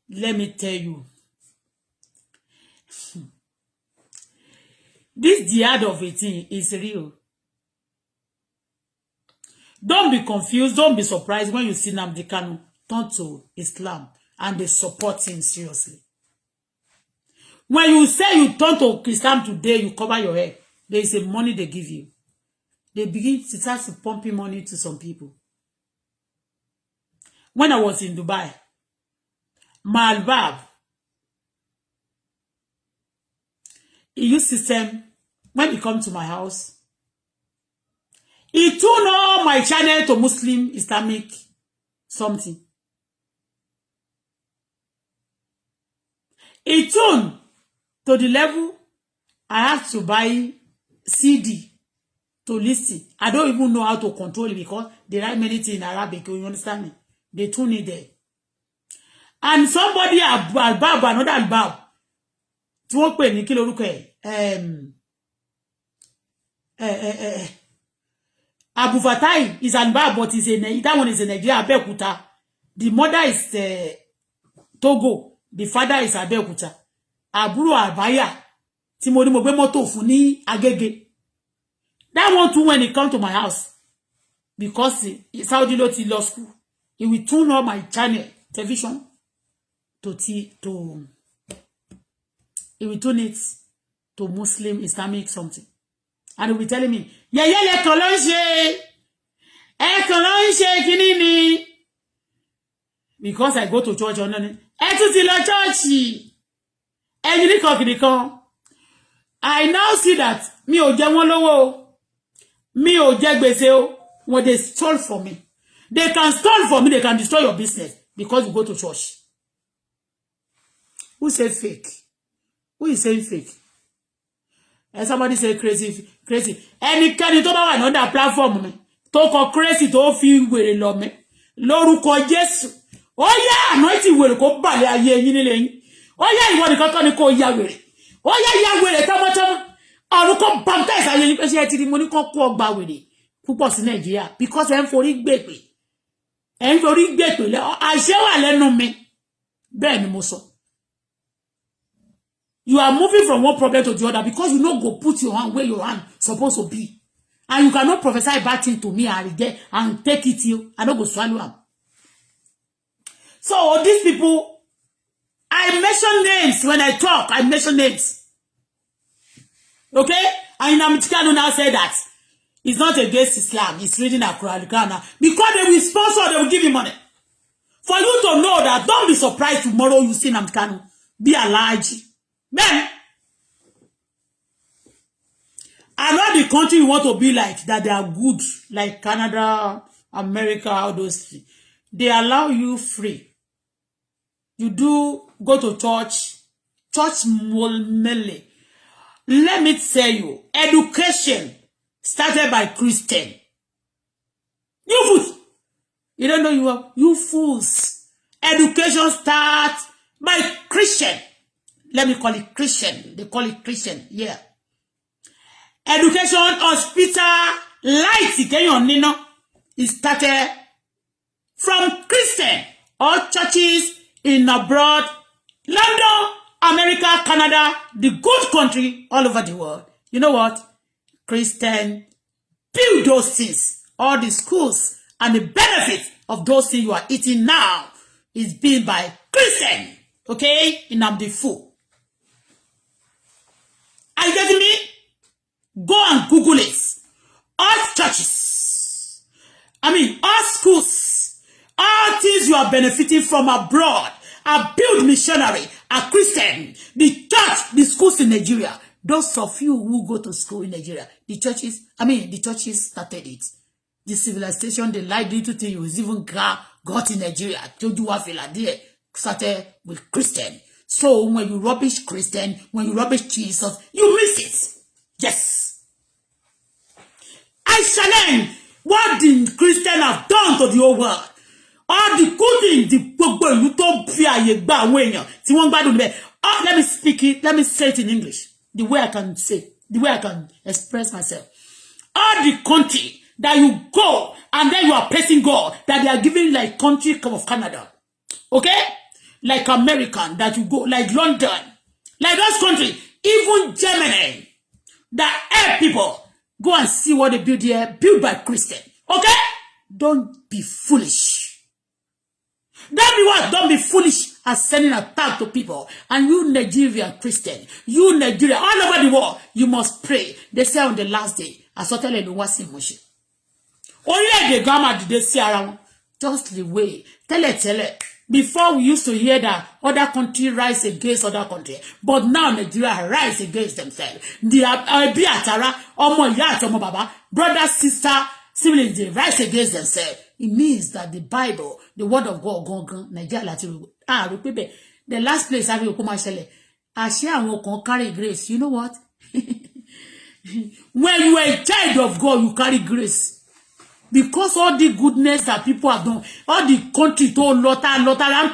Let me tell you. This jihad of 18 is real. Don't be confused. Don't be surprised when you see Nnamdi Kanu turn to Islam and they support him seriously. When you say you turn to Islam today, you cover your head. There is a money they give you. They begin to start to pump money to some people. When I was in Dubai, my Albab, he used system. When he come to my house, he tune all my channel to Muslim Islamic something. He tune to the level I have to buy CD to listen. I don't even know how to control it because they write many things in Arabic. You understand me? They tune it there. And somebody Albab, another Albab, tí wọ́n pè ní kí lorúkọ Abu Fatai is Albab, but that one is in Nigeria, Abeokuta. The mother is Togo. The father is Abeokuta. Àbúrò Àbáyà tí mo ní mo gbé mọ́tò fún ní Agége. That one too, when he come to my house, because Saudi ló ti law school, he will tune all my channel television to he will tune it to Muslim Islamic something, and he will be telling me, ẹ kàn lọ ń ṣe kíní ni. Because I go to church on ẹ tún ti lọ church. Ẹyin nìkan. I now see that mi ò jẹ wọ́n lówó. Mi ò jẹ gbèsè o. When they stole for me. They can steal for me, they can destroy your business because you go to church. Who say fake? Who is saying fake? And somebody say crazy. Ẹnikẹ́ni tó bá wà ní other platform mi tó kọ crazy tó fi wèrè lọ mi lórúkọ Jésù. Ó yá anointing wèrè kó balẹ̀ ayé yín nílé yín. Ó yá ìwọ nìkan kọ́ ni kó ya wèrè. Ó yá ya wèrè tọmọtọmọ. Ọ̀run kó baptize ayé yín pé ṣé ẹ ti rí mo ní kó kó ọgbà wèrè púpọ̀ sí Nàìjíríà because ẹ ń forí gbèpè. Ẹ ń forí gbèpè lẹ àṣẹ wà lẹ́nu mi. Bẹ́ẹ̀ ni mo sọ. You are moving from one problem to the other because you no go put your hand where your hand supposed to be. And you cannot prophesy bad thing to me and reject and take it you. I don't go swallow them. So these people, I mention names when I talk. I mention names. Okay? And Nnamdi now say that it's not against Islam. It's reading a Quran. Because they will sponsor, they will give you money. For you to know that, don't be surprised tomorrow you see Nnamdi Kanu be allergic. Men, I know the country you want to be like, that they are good, like Canada, America, all those things. They allow you free. You do go to church melee. Let me tell you, education started by Christian. You fools. You don't know you fools. Education starts by Christian. Let me call it Christian. They call it Christian. Yeah. Education, hospital, light, it started from Christian. All churches in abroad, London, America, Canada, the good country all over the world. You know what? Christian build those things. All the schools and the benefit of those things you are eating now is being by Christian. Okay? In the food. Are you getting me? Go and Google it. All churches, all schools, all things you are benefiting from abroad are built missionary, are Christian. The church, the schools in Nigeria, those of you who go to school in Nigeria, the churches started it. The civilization, the light little thing you even got in Nigeria, told you what started with Christian. So when you rubbish Christian, when you rubbish Jesus, you miss it. Yes. I challenge what the Christian have done to the whole world. All the good things, the gbogbo you don't fear you gba àwọn èèyàn tí wọ́n gbádùn níbẹ̀. Let me speak it, let me say it in English. The way I can say, the way I can express myself. All the country that you go and then you are praising God, that they are giving like country of Canada. Okay? Like American, that you go, like London, like those countries, even Germany, that help people. Go and see what they build here, built by Christian. Okay? Don't be foolish. Don't be what? Don't be foolish as sending attack to people. And you Nigerian Christian, you Nigeria, all over the world, you must pray. They say on the last day, asotele no wasi moshi. Only the gamma did they see around. Just the way. Tell it. Before we used to hear that other country rise against other country, but now Nigeria rise against themselves. They are Atara, Omo Yat, Omo Baba, brother, sister, siblings, they rise against themselves. It means that the Bible, the word of God, Nigeria, repeat the last place I will come and share. I share and carry grace. You know what? When you are a child of God, you carry grace. Because all the goodness that people have done, all the country to Lota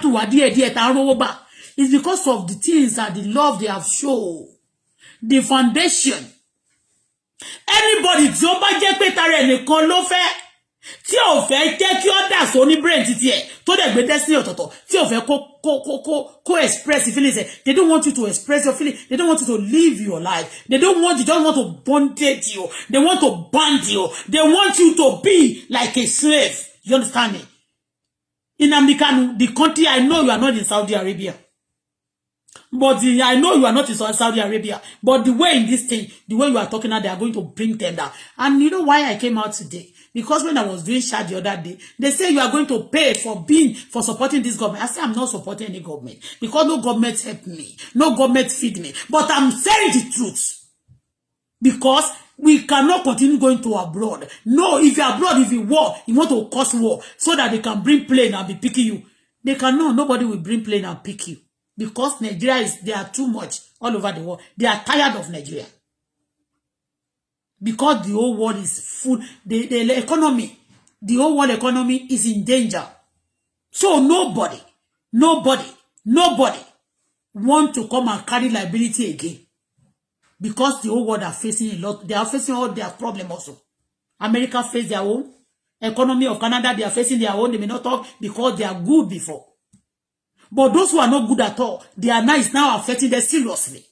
to Adie, it's because of the things that the love they have shown. The foundation. Anybody tí ó bá jẹ́ pé tare nìkan ló fẹ́, tí ó fẹ́ jẹ́ kí ó dà so ní brain títí ẹ̀, tó dẹ̀ gbé destiny ọ̀tọ̀tọ̀, tí ó fẹ́ kó express feelings. They don't want you to express your feelings. They don't want you to live your life. They don't want to bondage you. They want to band you. They want you to be like a slave. You understand me? In Nnamdi Kanu, the country, I know you are not in Saudi Arabia. But I know you are not in Saudi Arabia, but the way in this thing, the way you are talking now, they are going to bring them down. And you know why I came out today? Because when I was doing chat the other day, they say you are going to pay for supporting this government. I say I'm not supporting any government because no government help me, no government feed me. But I'm saying the truth because we cannot continue going to abroad. No, if you're abroad, if you war, you want to cause war so that they can bring plane and be picking you. They cannot. Nobody will bring plane and pick you. Because Nigeria they are too much all over the world. They are tired of Nigeria. Because the whole world is full. The economy, the whole world economy is in danger. So nobody want to come and carry liability again. Because the whole world are facing a lot. They are facing all their problems also. America face their own. Economy of Canada, they are facing their own. They may not talk because they are good before. But those who are not good at all, their is now affecting them seriously.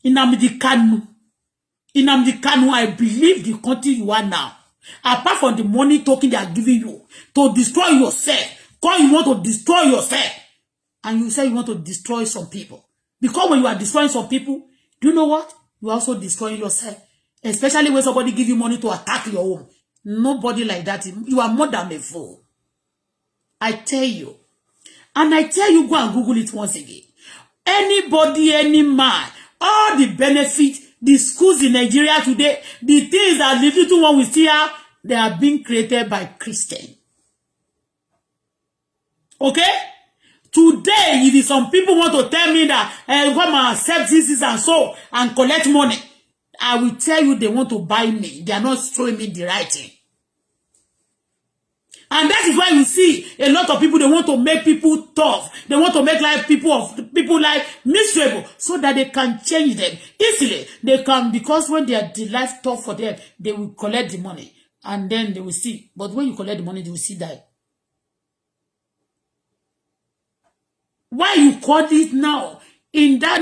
Nnamdi Kanu, I believe the country you are now, apart from the money token they are giving you to destroy yourself, because you want to destroy yourself, and you say you want to destroy some people. Because when you are destroying some people, do you know what? You are also destroying yourself. Especially when somebody give you money to attack your home. Nobody like that. You are more than a fool. I tell you. And I tell you, go and Google it once again. Anybody, any man, all the benefits, the schools in Nigeria today, the things that the little one we see here, they are being created by Christians. Okay? Today, if some people want to tell me that come and accept this and so and collect money, I will tell you they want to buy me. They are not showing me the right thing. And that is why you see a lot of people, they want to make people tough. They want to make life people life miserable so that they can change them easily. They can, because when they are the life tough for them, they will collect the money and then they will see. But when you collect the money, they will see that. Why you call it now? In that,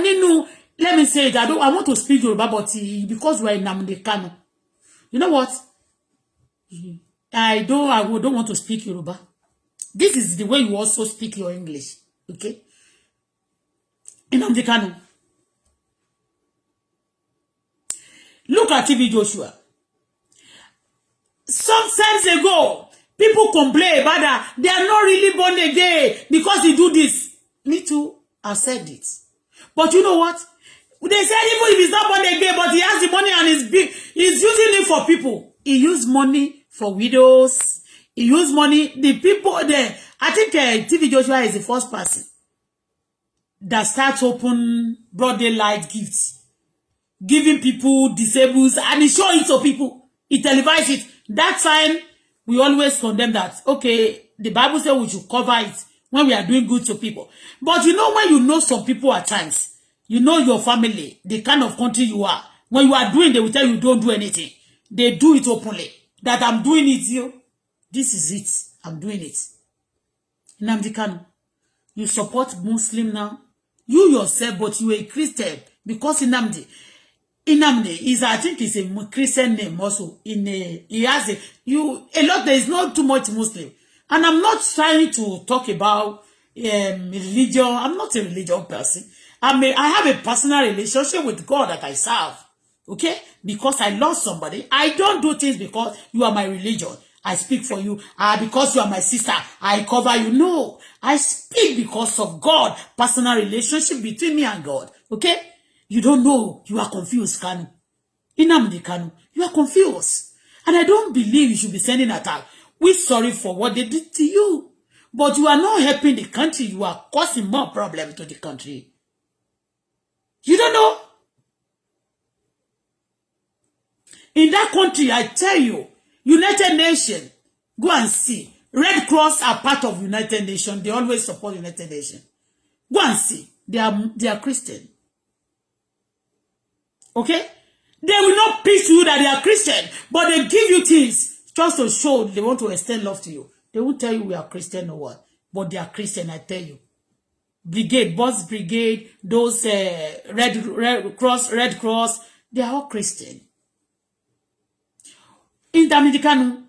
let me say it. I want to speak Yoruba, but because we are in Nnamdi Kanu. You know what? I don't want to speak Yoruba. This is the way you also speak your English. Okay? Nnamdi Kanu. Look at TV Joshua. Some times ago, people complain about that. They are not really born again because he do this. Me too, I said it. But you know what? They said even if he's not born again, but he has the money and he's using it for people. He use money for widows. He use money. The people there. I think TV Joshua is the first person that starts open broad daylight gifts, giving people disabled, and he show it to people. He televised it. That time we always condemn that. Okay, the Bible says we should cover it when we are doing good to people. But you know, when you know some people at times, you know your family, the kind of country you are. When you are doing, they will tell you don't do anything. They do it openly. That I'm doing it, you. This is it. I'm doing it. Nnamdi Kanu, you support Muslim now. You yourself, but you are a Christian. Because Nnamdi is, I think, is a Christian name also. He has a lot. There is not too much Muslim. And I'm not trying to talk about religion. I'm not a religious person. I have a personal relationship with God that I serve. Okay? Because I love somebody. I don't do things because you are my religion. I speak for you. Because you are my sister, I cover you. No. I speak because of God. Personal relationship between me and God. Okay? You don't know. You are confused, Kanu. Nnamdi Kanu. You are confused. And I don't believe you should be sending attack. We're sorry for what they did to you. But you are not helping the country. You are causing more problems to the country. You don't know? In that country, I tell you, United Nations, go and see. Red Cross are part of United Nations. They always support United Nations. Go and see. They are Christian. Okay? They will not preach to you that they are Christian, but they give you things just to show they want to extend love to you. They won't tell you we are Christian or what, but they are Christian, I tell you. Brigade, Boss Brigade, those Red Cross, they are all Christian. In Nnamdi Kanu,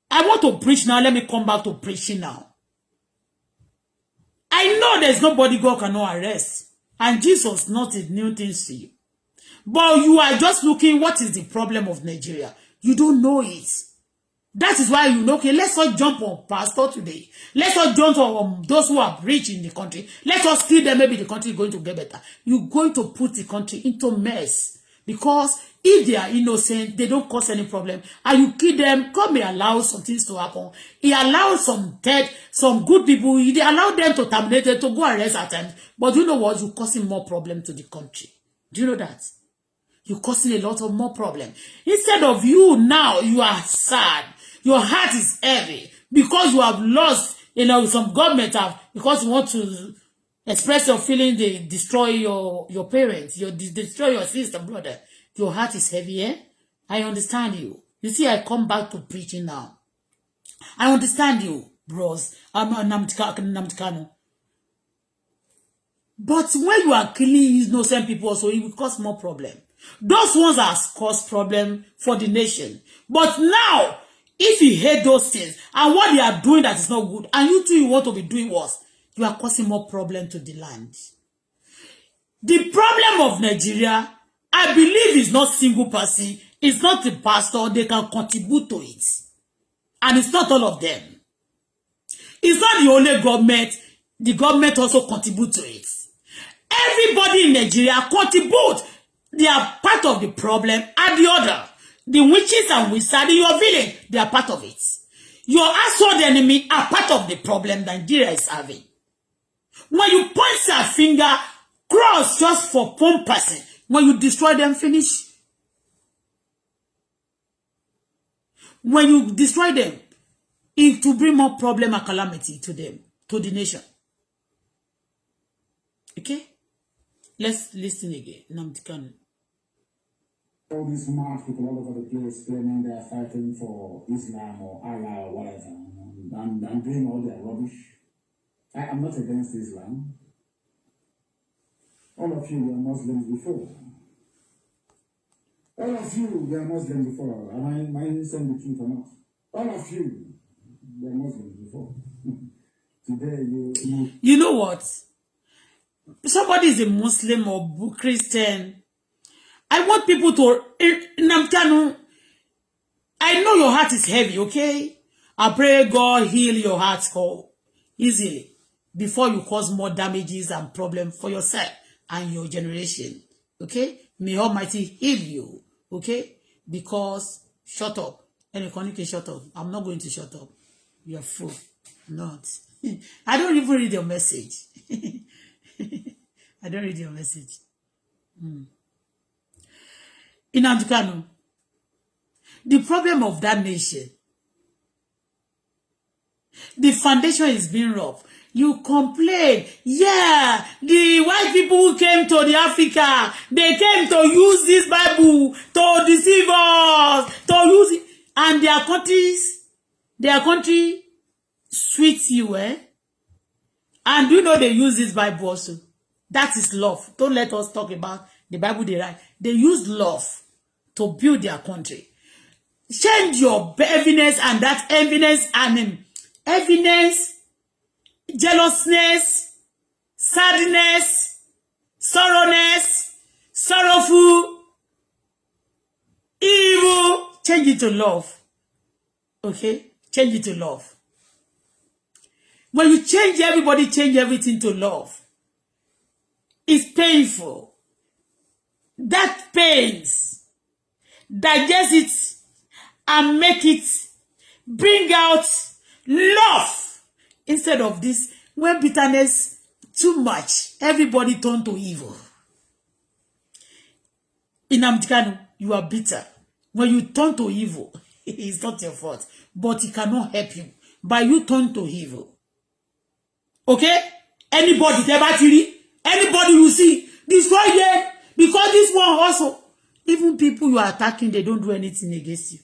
I want to preach now. Let me come back to preaching now. I know there's nobody God cannot arrest. And Jesus not a new thing to you. But you are just looking, what is the problem of Nigeria? You don't know it. That is why you know, okay, let's not jump on pastor today. Let's not jump on those who are rich in the country. Let us kill them, maybe the country is going to get better. You're going to put the country into mess. Because if they are innocent, they don't cause any problem. And you kill them, God may allow some things to happen. He allows some dead, some good people, he allow them to terminate it, to go arrest at times. But you know what? You're causing more problem to the country. Do you know that? You're causing a lot of more problem. Instead of you now, you are sad. Your heart is heavy because you have lost, some government have, because you want to express your feeling, they destroy your parents, destroy your sister, brother. Your heart is heavy, eh? I understand you. You see, I come back to preaching now. I understand you, bros. I'm Namtikano. But when you are killing innocent people also, it will cause more problem. Those ones have caused problem for the nation. But now, if you hate those things, and what they are doing that is not good, and you too, you want to be doing worse, you are causing more problem to the land. The problem of Nigeria, I believe, is not single person. It's not the pastor. They can contribute to it. And it's not all of them. It's not the only government. The government also contribute to it. Everybody in Nigeria contribute. They are part of the problem and the other. The witches and wizards in your village, they are part of it. Your household enemy are part of the problem Nigeria is having. When you point your finger, cross just for one person. When you destroy them, finish. When you destroy them, it will bring more problem and calamity to them, to the nation. Okay? Let's listen again. Namtikano. All these smart people all over the place claiming they're fighting for Islam or Allah or whatever, and doing all their rubbish. I am not against Islam. All of you were Muslims before. All of you were Muslims before. Am I saying the truth or not? All of you were Muslims before. Today you know what? Somebody is a Muslim or Christian. I want people to, Namtano, I know your heart is heavy, okay? I pray God heal your heart easily before you cause more damages and problems for yourself and your generation, okay? May Almighty heal you, okay? Because, shut up. Anyone can shut up. I'm not going to shut up. You're fool. Not. I don't even read your message. I don't read your message. In Andukano, the problem of that nation, the foundation is being rough. You complain, yeah, the white people who came to the Africa, they came to use this Bible to deceive us, to use it, and their country sweets you, eh? And you know they use this Bible also. That is love. Don't let us talk about the Bible they write. They use love to build their country. Change your heaviness and that heaviness and heaviness, jealousness, sadness, sorrowful, evil. Change it to love. Okay? Change it to love. When you change everybody, change everything to love. It's painful. That pains. Digest it and make it bring out love instead of this. When bitterness too much, everybody turn to evil. In Amdikano, you are bitter. When you turn to evil, it's not your fault, but it cannot help you. By you turn to evil. Okay? Anybody you see, destroy them. Because this one also, even people you are attacking, they don't do anything against you.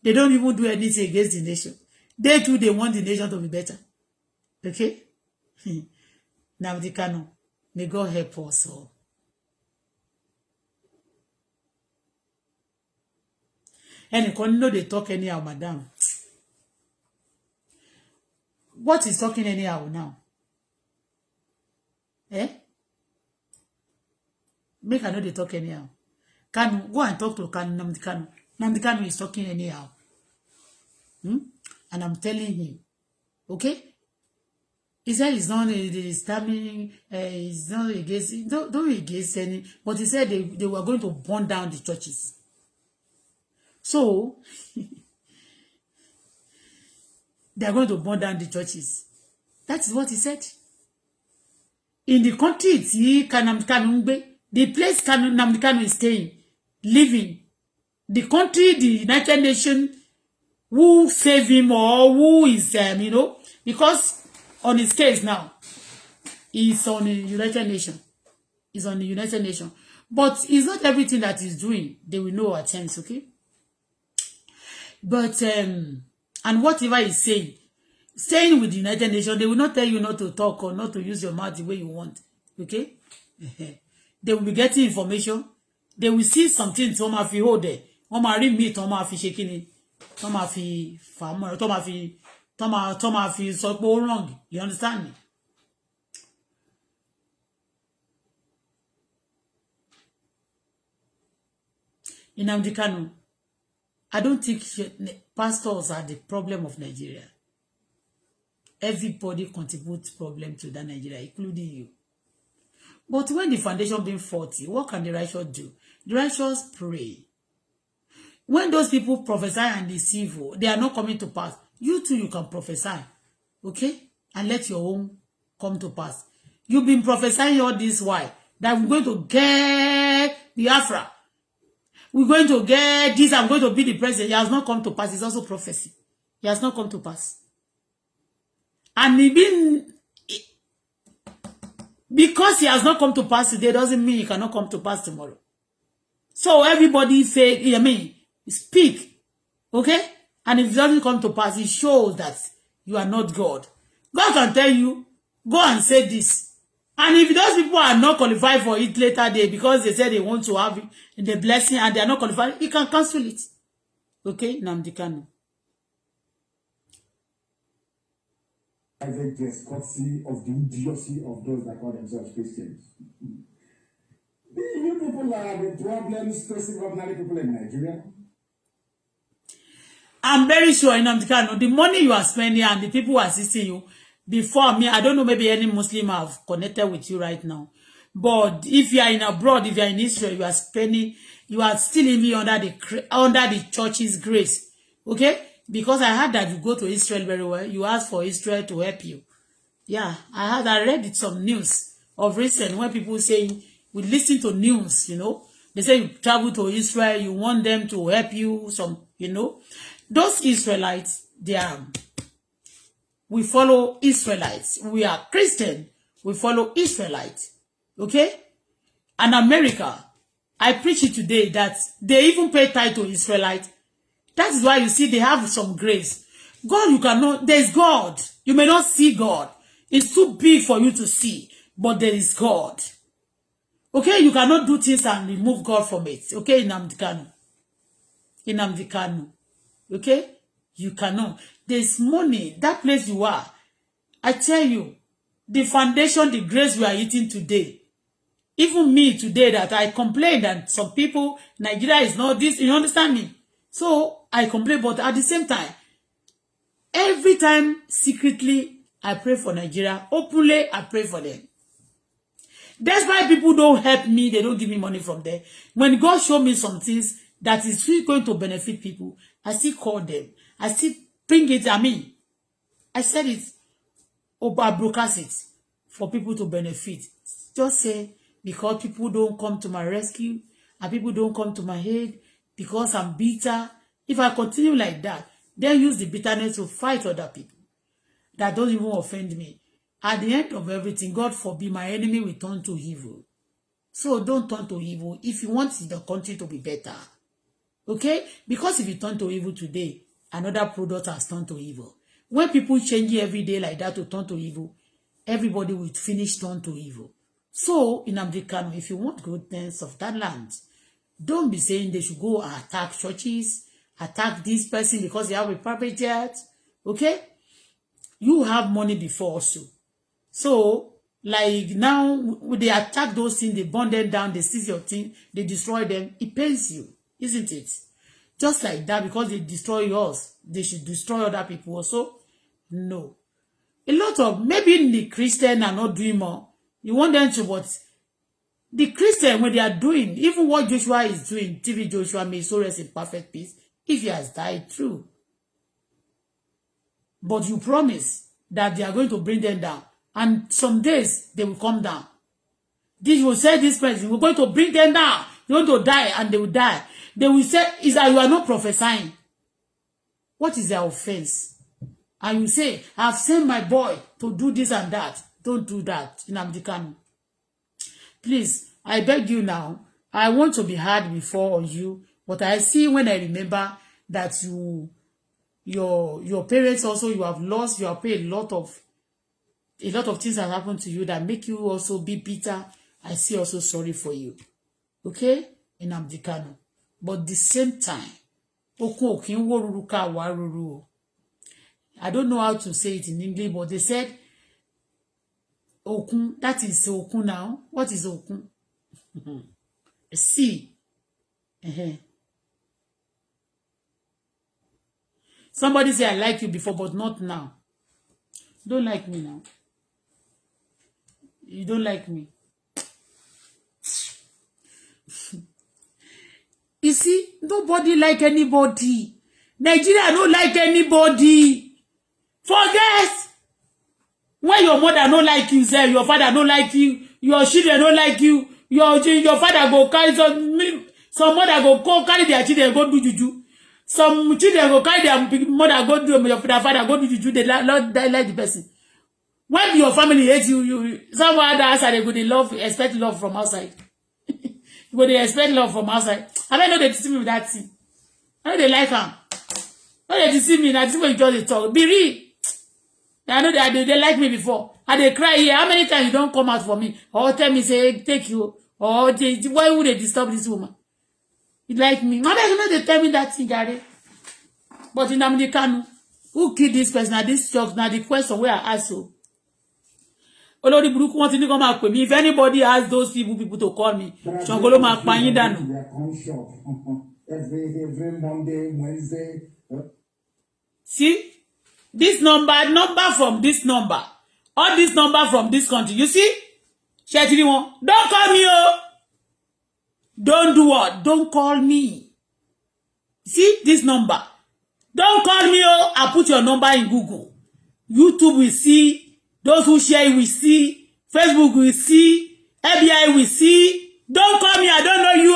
They don't even do anything against the nation. They too, they want the nation to be better. Okay? Namdekano, may God help us all. And you know they talk anyhow, madam. What is talking anyhow now? Eh? Make I know they talk anyhow. Kanu, go and talk to Kanu, Nnamdi Kanu. Nnamdi Kanu is talking anyhow. And I'm telling him, okay? He said it's not disturbing, it's not against, don't against any, but he said they were going to burn down the churches. So, they are going to burn down the churches. That is what he said. In the country, the place Nnamdi Kanu is staying, living, the country, the United Nations, who save him or who is, because on his case now, he's on the United Nations. He's on the United Nations. But it's not everything that he's doing. They will know at times, okay? But, and whatever he's saying, staying with the United Nations, they will not tell you not to talk or not to use your mouth the way you want, okay? They will be getting information. They will see something tó máa fi hold there. Wọ́n máa rí mi tó máa fi ṣe kíni. Tó máa fi fà mọ́, tó máa fi sọ pé ó wrong. You understand me? Nnamdi Kanu, I don't think pastors are the problem of Nigeria. Everybody contributes problem to that Nigeria, including you. But when the foundation being faulty, what can the righteous do? The righteous pray. When those people prophesy and deceive, they are not coming to pass. You too, you can prophesy. Okay? And let your own come to pass. You've been prophesying all this while that we're going to get Biafra. We're going to get this. I'm going to be the president. It has not come to pass. It's also prophecy. It has not come to pass. And even because he has not come to pass today doesn't mean he cannot come to pass tomorrow. So everybody say, speak. Okay? And if it doesn't come to pass, it shows that you are not God. God can tell you, go and say this. And if those people are not qualified for it later day because they said they want to have the blessing and they are not qualified, he can cancel it. Okay? Nnamdi Kanu. Private just courtesy of the idiocy of those that call themselves Christians. You people are the problems facing ordinary people in Nigeria. I'm very sure, Nnamdi Kanu, the money you are spending and the people who are assisting you, before me, I don't know, maybe any Muslim have connected with you right now. But if you are in abroad, if you are in Israel, you are spending, you are still living under the church's grace. Okay? Because I heard that you go to Israel very well. You ask for Israel to help you. Yeah, I read some news of recent when people saying, we listen to news, They say you travel to Israel, you want them to help you, Those Israelites, we follow Israelites. We are Christian. We follow Israelites. Okay? And America, I preach it today that they even pay tithe to Israelites. That is why you see they have some grace. God, you cannot, there is God. You may not see God. It's too big for you to see, but there is God. Okay, you cannot do things and remove God from it. Okay, Nnamdi Kanu. Nnamdi Kanu. Okay? You cannot. There's money. That place you are. I tell you, the foundation, the grace we are eating today. Even me today that I complain that some people, Nigeria is not this, you understand me? So I complain, but at the same time, every time secretly, I pray for Nigeria. Openly, I pray for them. That's why people don't help me. They don't give me money from there. When God show me some things that is really going to benefit people, I still call them. I still bring it. I said it. I broadcast it for people to benefit. Just say, because people don't come to my rescue and people don't come to my aid because I'm bitter. If I continue like that, then use the bitterness to fight other people that don't even offend me. At the end of everything, God forbid, my enemy will turn to evil. So don't turn to evil if you want the country to be better. Okay? Because if you turn to evil today, another product has turned to evil. When people change every day like that to turn to evil, everybody will finish turn to evil. So, in Nnamdi Kanu, if you want goodness of that land, don't be saying they should go and attack churches, attack this person because they have a private jet. Okay? You have money before also. So, Like now, when they attack those things, they burn them down, they seize your thing, they destroy them. It pains you, isn't it? Just like that, because they destroy yours, they should destroy other people also. No. A lot of, maybe the Christian are not doing more. You want them to, but the Christian, when they are doing, even what Joshua is doing, TV Joshua may so rest in perfect peace, if he has died, true. But you promise that they are going to bring them down. And some days, they will come down. This will say this person, we're going to bring them down. They're going to die, and they will die. They will say, is that you are not prophesying. What is their offense? And you say, I've sent my boy to do this and that. Don't do that in Amdikanu. Please, I beg you now. I want to be hard before on you, but I see when I remember that your parents also, you have lost, you have paid a lot of things that happened to you that make you also be bitter. I see also sorry for you. Okay? In Amdikanu. But the same time, I don't know how to say it in English, but they said Okun, that is Okun now. What is Okun? See. Somebody say I like you before, but not now. Don't like me now. You don't like me. You see, nobody like anybody. Nigeria don't like anybody. Forget. When your mother don't like you, sir, your father don't like you, your children don't like you, your father go carry some mother go carry their children go do juju. Some children go carry their mother go do, your father go do juju. They like the person. When your family hates you, someone else they go, they expect love from outside. But they expect love from outside. I know they deceive me with that thing. I know they like them. I know they deceive me. That's when you just talk. Be real. I know they like me before. And they cry here. How many times you don't come out for me? Or tell me, say, take you. Or why would they disturb this woman? You like me. Now they tell me that thing, Gary. But in Amdikanu, who killed this person? Now this job, now the question where I ask you. Olórí burúkú wọ́n ti ní kó máa pè mí. If anybody has those people to call me, Ṣàngó ló máa pa yín dànù. Every Monday, Wednesday. See, this number from this number, all this number from this country. You see, Ṣẹ́tìrí wọn. Don't call me, oh. Don't do what? Don't call me. See this number. Don't call me, oh. I put your number in Google. YouTube will see. Those who share it will see. Facebook will see. FBI will see. Don't call me. I don't know you.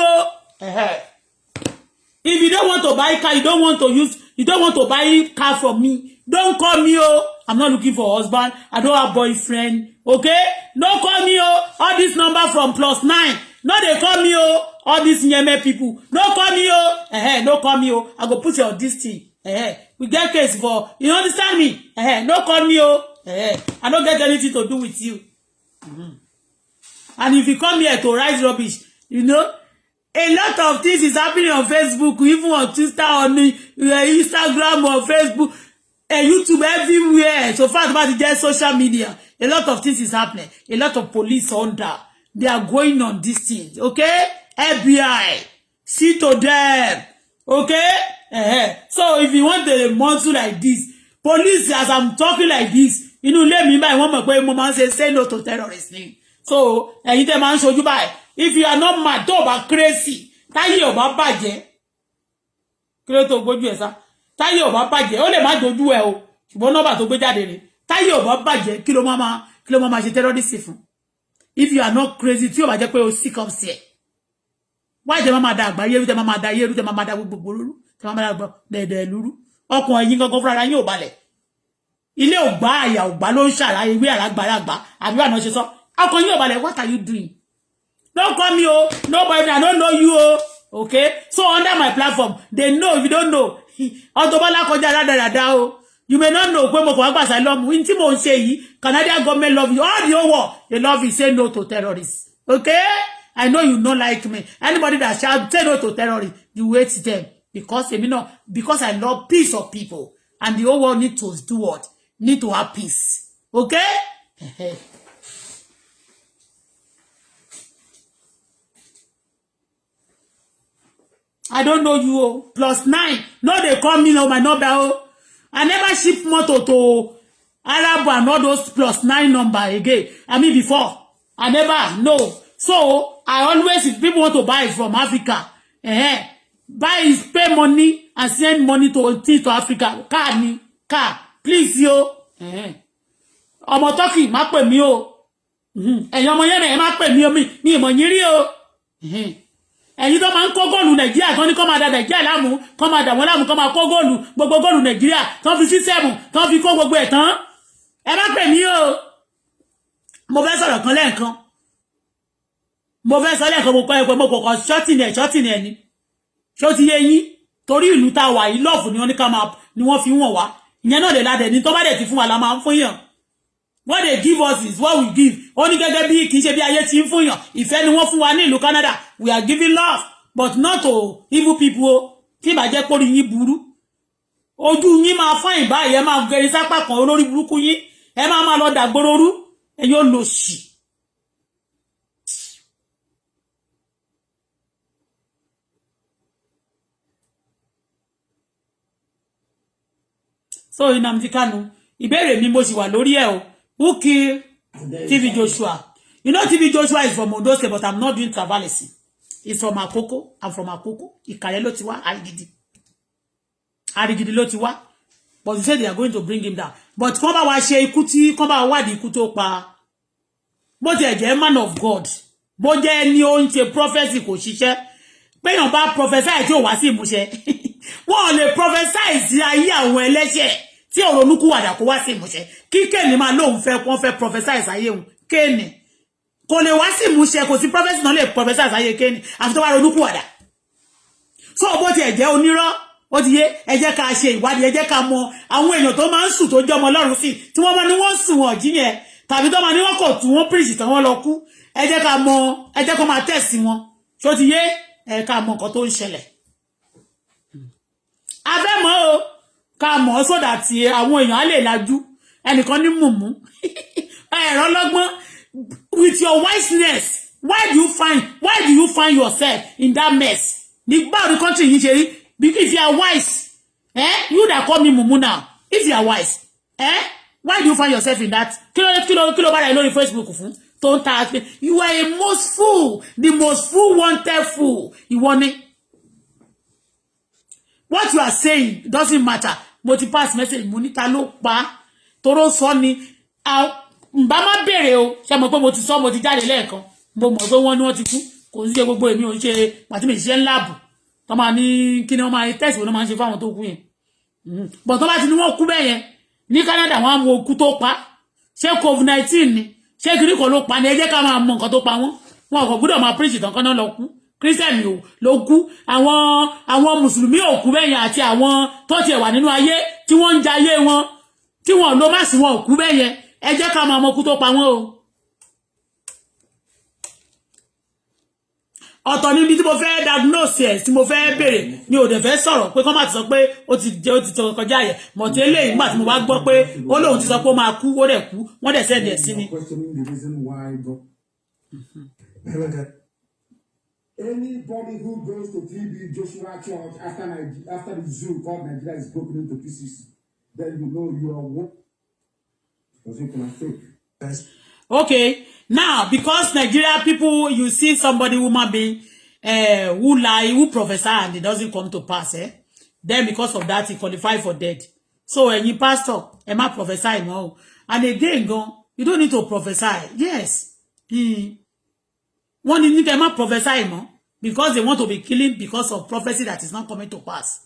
If you don't want to buy car, you don't want to buy car from me, don't call me. I'm not looking for a husband. I don't have boyfriend. Okay? Don't call me. All this number from +9. No, they call me. All these Nyeme people. Don't call me. Don't call me. I go put you on this thing. We get case for. You understand me? Don't call me. I don't get anything to do with you. And if you come here to write rubbish, you know, a lot of things is happening on Facebook, even on Twitter, on Instagram, or Facebook, and YouTube, everywhere. So far about the just social media, a lot of things is happening. A lot of police under. They are going on these things. Okay? FBI. See to them. Okay? So if you want the monster like this, police, as I'm talking like this, you know, let me buy one more moment say no to terrorism. So, you tell man show you buy. If you are not mad, don't be crazy. Táyé ò bá bàjẹ́. Kí ló tó gbójú ẹ̀ sá. Táyé ò bá bàjẹ́. Ó lè má dojú ẹ o. Ṣùgbọ́n nọ́mbà tó gbé jáde ni. Táyé ò bá bàjẹ́. Kí ló máa ṣe terrorism fún. If you are not crazy, tí ó bá jẹ́ pé o sick up sí ẹ. Why tẹ́ máa da àgbáyé rú, tẹ́ máa da ayé rú, tẹ́ máa da gbogbo rú, tẹ́ máa da dẹ̀dẹ̀ lúrú. Ọkàn ẹ̀yin gangan fúnra yín ò balẹ̀. Ilé ògbà àyà ògbà ló ń ṣàlàyé ìwé àlágbàlagbà àbí àná ṣe sọ ọkàn yín ò balẹ̀. What are you doing? Don't call me, oh. Nobody, I don't know you, oh. Okay? So under my platform, they know if you don't know. Autobala koja rada, oh. You may not know pé mo ko gba asylum. In tí mo ń ṣe yìí, Canadian government love you. All the whole world, they love you. Say no to terrorists. Okay? I know you don't like me. Anybody that shall say no to terrorists, you hate them. Because I love peace of people. And the whole world need to do what? Need to have peace. Okay? I don't know you. Oh. +9. No, they call me no my number. Oh. I never ship motor to Arab and all those +9 number again. I mean before. I never, no. So, I always, if people want to buy it from Africa, buy, pay money and send money to Africa. Car, please, yo. Ọmọ Turkey, má pè mí o. Ẹ̀yin ọmọ Yemen, má pè mí o, mi ìmọ̀ yín rí o. Ẹ̀yin tó máa ń kó góòlù Nàìjíríà, kan ní kó máa da Nàìjíríà láàmú, kó máa dà wọ́n láàmú, kó máa kó góòlù, gbogbo góòlù Nàìjíríà, kan fi sísẹ́mù, kan fi kó gbogbo ẹ̀ tán. Ẹ má pè mí o. Mo fẹ́ sọ̀rọ̀ kan lẹ́ẹ̀kan. Mo fẹ́ sọ lẹ́ẹ̀kan mo kọ́ ẹ pé mo kọ̀kọ́ ṣọ́tì ní ẹni. Ṣó ti yé yín? Torí ìlú tá wà yìí lọ́ọ̀fù ni wọ́n ní ká máa ni wọ́n fi wọ̀n wá. Ìyẹn náà lè ládẹ̀ ní tó bá dẹ̀ ti fún wa la máa ń fún yàn. What they give us is what we give. Ó ní gẹ́gẹ́ bí kì í ṣe bí ayé ti ń fún yàn. Ìfẹ́ ni wọ́n fún wa ní ìlú Canada. We are giving love but not to evil people. Tí bá jẹ́ pori yín burú. Ojú yín máa fọ́n ìbá yẹn máa gẹ̀rí sápá kan olórí burúkú yín. Ẹ máa lọ dàgbòrò rú. Ẹ yóò lọ sí. So Nnamdi Kanu, ìbéèrè mi mo sì wà lórí ẹ̀ o. Who killed TV Joshua? You know TV Joshua is from Ondo State, but I'm not doing traveling. He's from Akoko. I'm from Akoko. Ìkàrẹ́ ló ti wá, Arigidi ló ti wá. But you said they are going to bring him down. But kàn bá wa ṣe ikú tí kàn bá wa di ikú tó pa. Bó ti jẹ́ man of God. Bó jẹ́ ni ó ń ṣe prophecy kò ṣiṣẹ́. Pé yàn bá prophesy tí ó wá sí ìmúṣẹ. Wọ́n lè prophesy sí ayé àwọn ẹlẹ́ṣẹ̀ tí ọ̀rọ̀ olúkúwàdà kó wá sí ìmúṣẹ. Kí Kéènì máa lóun fẹ́ wọ́n fẹ́ prophesy sáyé òun. Kéènì kò lè wá sí ìmúṣẹ kò sí prophecy náà lè prophesy sáyé Kéènì àfi tó wá olúkúwàdà. So bó ti jẹ́ onírọ́ ó ti yé ẹ jẹ́ ká ṣe ìwádìí ẹ jẹ́ ká mọ àwọn èèyàn tó máa ń sùn tó jẹ́ ọmọ Ọlọ́run sí tí wọ́n máa ní wọ́n sùn wọ́n jí yẹn tàbí tó máa ní wọ́n kò tún wọ́n preach tán wọ́n lọ kú ẹ jẹ́ ká mọ ẹ jẹ́ kó máa tẹ̀sí wọn ṣó ti yé ẹ ká mọ nǹkan tó ń ṣẹlẹ̀. Abẹ́ mọ́ o ká mọ̀ sódà tí àwọn èèyàn á lè lajú ẹnìkan ní mùmú ẹ̀rọ lọ́gbọ́n with your wiseness why do you find yourself in that mess? Nígbà orí country yìí ṣe rí if you are wise you that call me mumu now if you are wise why do you find yourself in that kilo bára ẹ lórí Facebook fún tó ń ta you are a most fool the most fool wanted fool ìwọ ni. What you are saying doesn't matter. Mo ti pass message mo ní ta ló pa toro sọ ni nbá má bèrè o ṣé mo pé mo ti sọ mo ti jáde lẹ́ẹ̀kan mo mọ̀ pé wọ́n ní wọ́n ti kú kò sí ṣe gbogbo èmi ò ń ṣe pàtí mi ṣe ń láàbù tó máa ní kí ni wọ́n máa test wọn máa ń ṣe fáwọn tó kú yẹn but tó bá ti ní wọ́n kú bẹ́ẹ̀ yẹn ní Canada wọ́n á mú okú tó pa ṣé COVID-19 ni ṣé kiri kan ló pa ni ẹ jẹ́ ká máa mọ nǹkan tó pa wọ́n kò gbọ́dọ̀ máa preach tán kan náà lọ kú Christian ló kú àwọn mùsùlùmí ò kú bẹ́ẹ̀ yẹn àti àwọn tó ti wà nínú ayé tí wọ́n ń jayé wọn tí wọ́n ló má sí wọn ò kú bẹ́ẹ̀ yẹn ẹ jẹ́ ká máa mọ okú tó pa wọ́n o. Ọ̀tọ̀ níbi tí mo fẹ́ diagnose ẹ̀ tí mo fẹ́ bèrè ni ò dẹ̀ fẹ́ sọ̀rọ̀ pé kọ́ máa ti sọ pé ó ti tó kọjá yẹ mọ̀ tí eléyìí nígbà tí mo wá gbọ́ pé ó lóun ti sọ pé ó máa kú ó dẹ̀ kú wọ́n dẹ̀ sẹ́ni ẹ̀ sí mi. Anybody who goes to TB Joshua Church after the zoo called Nigeria is broken into pieces, then you know you are what? Because you can fake. Okay, now because Nigeria people, you see somebody human being who lie, who prophesy and it doesn't come to pass, then because of that he qualify for death. So any pastor, má prophesy no. And again, you don't need to prophesy. Yes. One need to prophesy more because they want to be killing because of prophecy that is not coming to pass.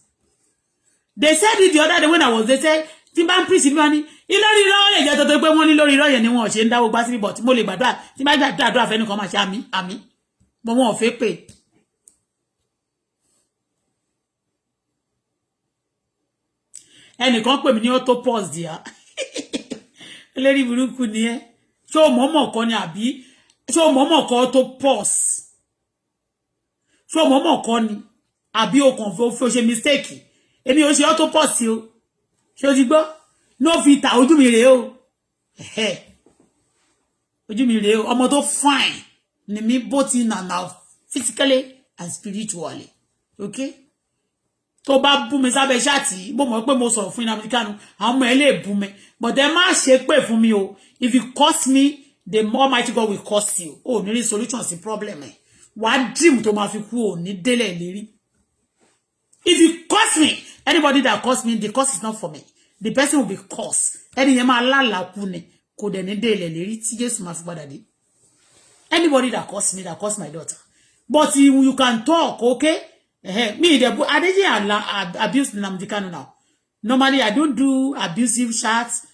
They said it the other day when I was, they said, Timban priest mi wani ilori ro le je to pé wọ́n ní lórí ro yẹn ni wọ́n ṣe ń dáwó gbà sí but mo lè gbàdúrà tí bá gbàdúrà fẹ́ nìkan máa ṣe àmín mo wọ́n fẹ́ pé ẹnìkan pè mí ní autopause dia lérí burúkú ni ẹ ṣó mọ̀mọ̀ kan ni àbí ṣó mọ̀mọ̀ kan autopause ṣó mọ̀mọ̀ kan ni àbí o kàn fo ṣe mistake èmi ò ṣe autopause o ṣé o ti gbọ́ no fi ta ojú mi rèé o ojú mi rèé o ọmọ tó fine ni mi both in and out physically and spiritually okay? Tó bá bú mi sábẹ́ ṣáàtì, mo mọ̀ pé mo sọ̀rọ̀ fún Nnamdi Kanu, àwọn ọmọ ẹ lè bú mi, but ẹ má ṣe pé fún mi o. If you curse me, the Almighty God will curse you. Oh, ní rí solution sí problem ẹ. Wàá dream tó máa fi kú o ní délẹ̀ lérí. If you curse me, anybody that curse me, the curse is not for me. The person will be cursed. Ẹni yẹn máa lálàá kú ni, kò dẹ̀ ní délẹ̀ lérí tí Jésù máa fi padà dé. Anybody that curse me, that curse my daughter. But you can talk, okay? Me, I didn't abuse Nnamdi Kanu now. Normally, I don't do abusive chats,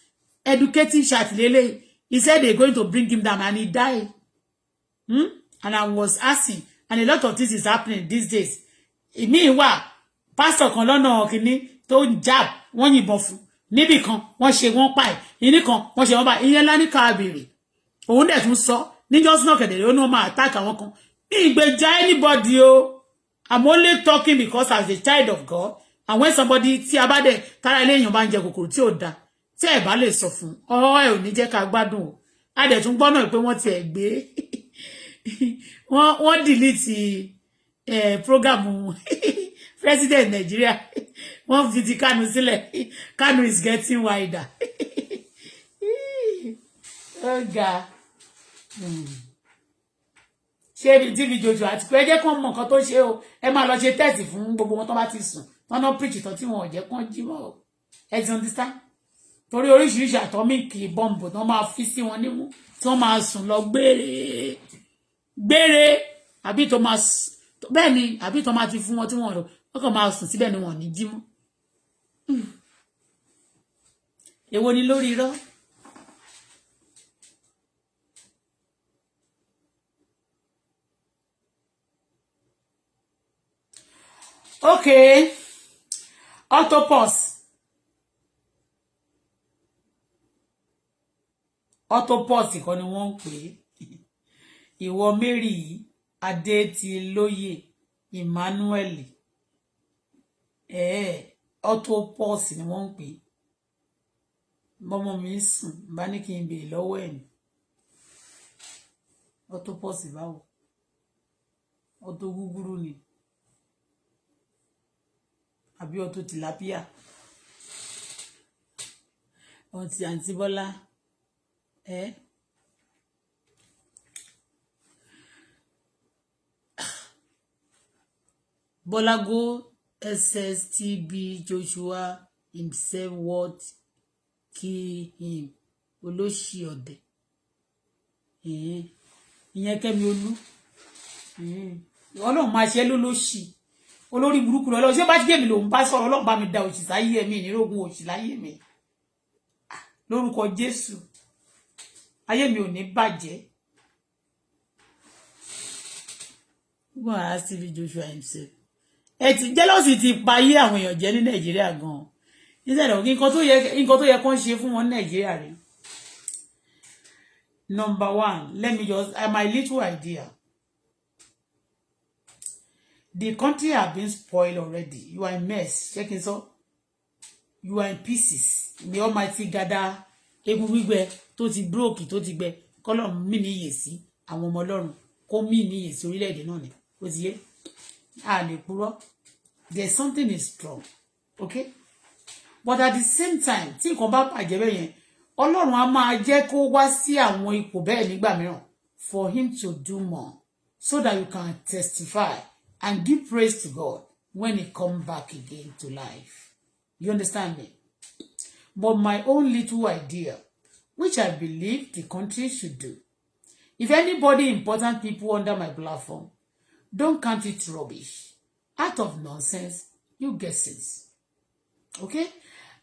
educative chat. Lele, he said they're going to bring him down and he died. And I was asking, and a lot of things is happening these days. Meanwhile, pastor kan lọ́nà kìíní tó jab, wọ́n yìnbọn fún. Níbì kan, wọ́n ṣe wọ́n pa ẹ̀. Ìní kan, wọ́n ṣe wọ́n pa ẹ̀. Ìyẹn lá ní káàbìrì. Òun dẹ̀ tún sọ. Níjọ́sí náà kẹ̀dẹ̀ ó ní wọ́n máa attack àwọn kan. Ìgbèjà anybody o. I'm only talking because as a child of God, and when somebody tí a bá dẹ̀ kára ilé èèyàn bá ń jẹ kòkòrò tí ò da, tí ẹ bá lè sọ fún, ẹ ò ní jẹ́ ká gbádùn o. A dẹ̀ tún gbọ́ náà pé wọ́n ti ẹ̀ gbé wọ́n delete program president Nigeria. Wọ́n fi ti Kanu sílẹ̀. Kanu is getting wider. Oh God. Ṣé bí TV Jojo àti pé jẹ́ kán mọ̀ nǹkan tó ṣe o. Ẹ máa lọ ṣe test fún gbogbo wọn tó bá ti sùn. Wọ́n náà preach tán tí wọn ò jẹ́ kán jí mọ́ o. Ẹ ti understand? Torí oríṣiríṣi atomic bomb tó máa fi sí wọn nímú tí wọ́n máa sùn lọ gbére àbí tó máa bẹ́ẹ̀ ni àbí tó máa ti fún wọn tí wọ́n kàn máa sùn síbẹ̀ ni wọ́n ní jí mọ́. Èwo ni lórí irọ́? Okay, autopause kan ni wọ́n ń pè é. Ìwọ Mary Adétilóyè Emmanuel autopause ni wọ́n ń pè é. Bọ́mọ mi sùn bá ní kí n béèrè lọ́wọ́ ẹ̀ ní autopause báwo auto gúgúrú ni àbí auto tilapia ohun ti àǹtí Bọ́lá Bolago SSTB Joshua himself what kill him olóṣì ọ̀dẹ̀ ìyẹn Kẹ́mi Olú Ọlọ́run máa ṣe lólóṣì olórí burúkú lọ ṣé bá jẹ́ mi lòun bá sọ̀rọ̀ Ọlọ́run bá mi da òṣì sáyé mi ìnírógun òṣì láyé mi lórúkọ Jésù ayé mi ò ní bàjẹ́. Wọ́n á sí bí Joshua himself ti jealousy ti pa ayé àwọn èèyàn jẹ́ ní Nàìjíríà gan-an instead of nǹkan tó yẹ kán ṣe fún wọn ní Nàìjíríà rẹ̀. Number one, let me just my little idea. The country have been spoiled already. You are a mess. Check it out. You are in pieces. The Almighty gather egun gbígbẹ tó ti broke tó ti gbẹ kọ́lọ́run mí ní iyè sí àwọn ọmọ Ọlọ́run kó mí ní iyè sí orílẹ̀-èdè náà ni ó ti yé a lè purọ́ there's something is strong okay but at the same time tí nǹkan bá bàjẹ́ bẹ́ẹ̀ yẹn Ọlọ́run á máa jẹ́ kó wá sí àwọn ipò bẹ́ẹ̀ nígbà mìíràn for him to do more so that you can testify and give praise to God when he come back again to life. You understand me? But my own little idea, which I believe the country should do. If anybody important people under my platform, don't count it rubbish. Out of nonsense, you get sense. Okay?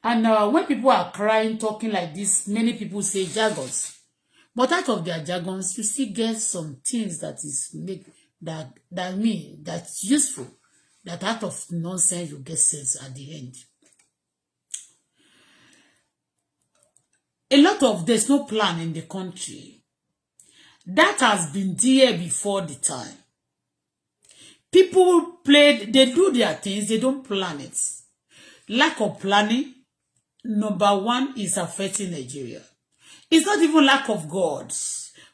And when people are crying, talking like this, many people say jargons. But out of their jargons, you still get some things that is make that's useful. That out of nonsense, you get sense at the end. There's no plan in the country. That has been there before the time. People they do their things, they don't plan it. Lack of planning, number one, is affecting Nigeria. It's not even lack of God.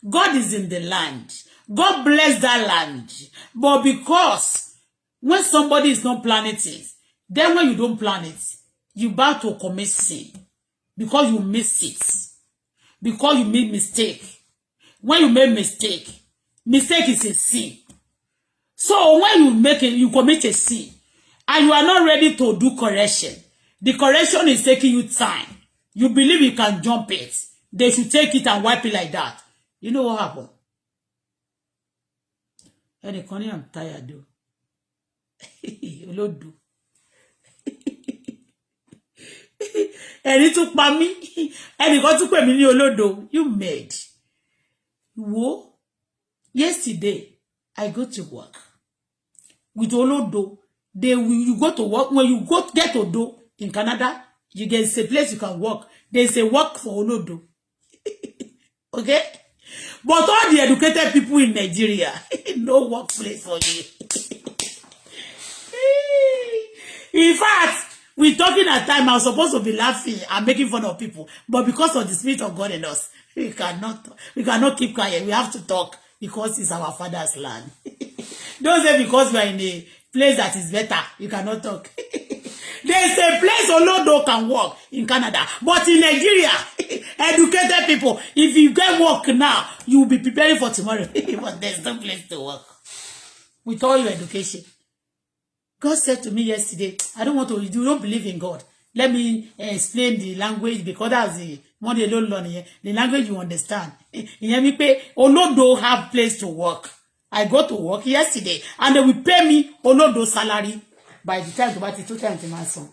God is in the land. God bless that land. But because When somebody is not planning things, then when you don't plan it, you about to commit sin because you miss it, because you made mistake. When you make mistake is a sin. So when you commit a sin and you are not ready to do correction, the correction is taking you time. You believe you can jump it. They should take it and wipe it like that. You know what happened? Ẹnìkan ní I'm tired though. Olódo. Ẹni tún pa mí. Ẹnìkan tún pè mí ní olódo. You mad. Wo? Yesterday, I go to work. With Olodo, you go to work. When you get Odo in Canada, you get a place you can work. There's a work for Olodo. Okay? But all the educated people in Nigeria, no workplace for you. In fact, we're talking at time, I was supposed to be laughing and making fun of people. But because of the Spirit of God in us, we cannot keep quiet. We have to talk because it's our father's land. Don't say because we are in a place that is better, you cannot talk. There's a place Olodo can work in Canada. But in Nigeria, educated people, if you get work now, you will be preparing for tomorrow. But there's no place to work. With all your education. God said to me yesterday, I don't want to, you don't believe in God. Let me explain the language because that's the money alone learning. The language you understand. You hear me pay? Olodo have place to work. I go to work yesterday and they will pay me Olodo salary by the time to buy 2 times my son.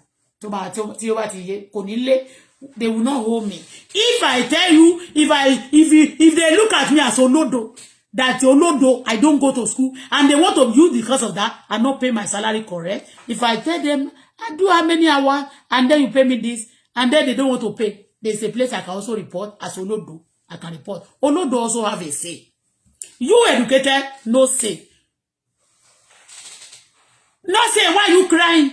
They will not hold me. If I tell you, if they look at me as Olodo, that Olodo, I don't go to school, and they want to use because of that, and not pay my salary correct. If I tell them, I do how many hours, and then you pay me this, and then they don't want to pay, there's a place I can also report as Olodo. I can report. Olodo also have a say. You educated, no say. No say, why you crying?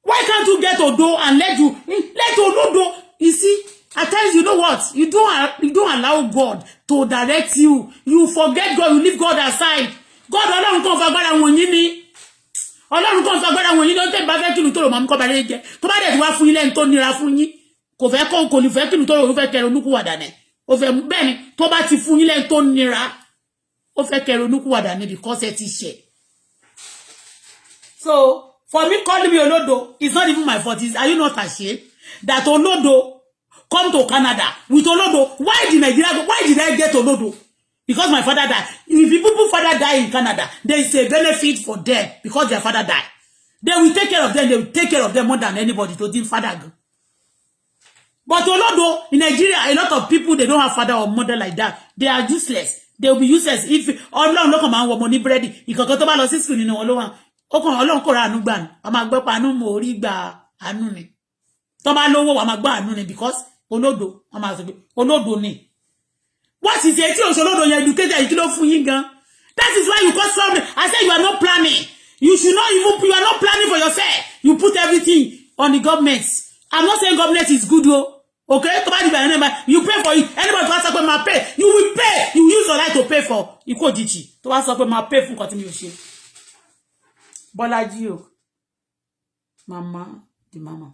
Why can't you get Odo and let Olodo? You see, at times, you know what? You don't allow God to direct you. You forget God. You leave God aside. God, Ọlọ́run kan fagbára wọ̀n yín ni. Ọlọ́run kan fagbára wọ̀n yín ló tẹ́ bá fẹ́ kí ni tó lò máa ń kọ́ bá lè jẹ́. Tó bá dẹ̀ ti wá fún yín lẹ́yìn tó nira fún yín. Kò ní fẹ́ kí ni tó lò ó fẹ́ kẹrẹ onúkúwàdà nẹ̀. Ó fẹ́ bẹ́ẹ̀ ni tó bá ti fún yín lẹ́yìn tó nira. Ó fẹ́ kẹrẹ onúkúwàdà nẹ̀ because ẹ ti ṣẹ̀. So, for me calling me Olodo, it's not even my fault. Are you not ashamed that Olodo come to Canada with Olodo? Why did I get Olodo? Because my father died. If people's father die in Canada, there is a benefit for them because their father died. They will take care of them. They will take care of them more than anybody to their father. But Olodo, in Nigeria, a lot of people, they don't have father or mother like that. They are useless. They will be useless. If Ọlọ́run ló kàn máa wọ money bread, ìkọ̀kọ̀ tó bá lọ sí school nínú Ọlọ́run, ó kàn Ọlọ́run kò ra àánú gbà ní. A máa gbọ́ pa àánú mo rí gbà àánú ni. Tó bá lówó wa máa gbà àánú ni because Olodo, a máa sọ pé Olodo ni. What is it? Olodo you educated, you don't fún yín gan. That is why you cause problem. I said you are not planning. You are not planning for yourself. You put everything on the government. I'm not saying government is good though. Okay? You pay for it. Anybody who has to pay, you will pay. You use your life to pay for. You call Dichi. To ask to pay for continue shit. Bolaji o. Mama, the mama.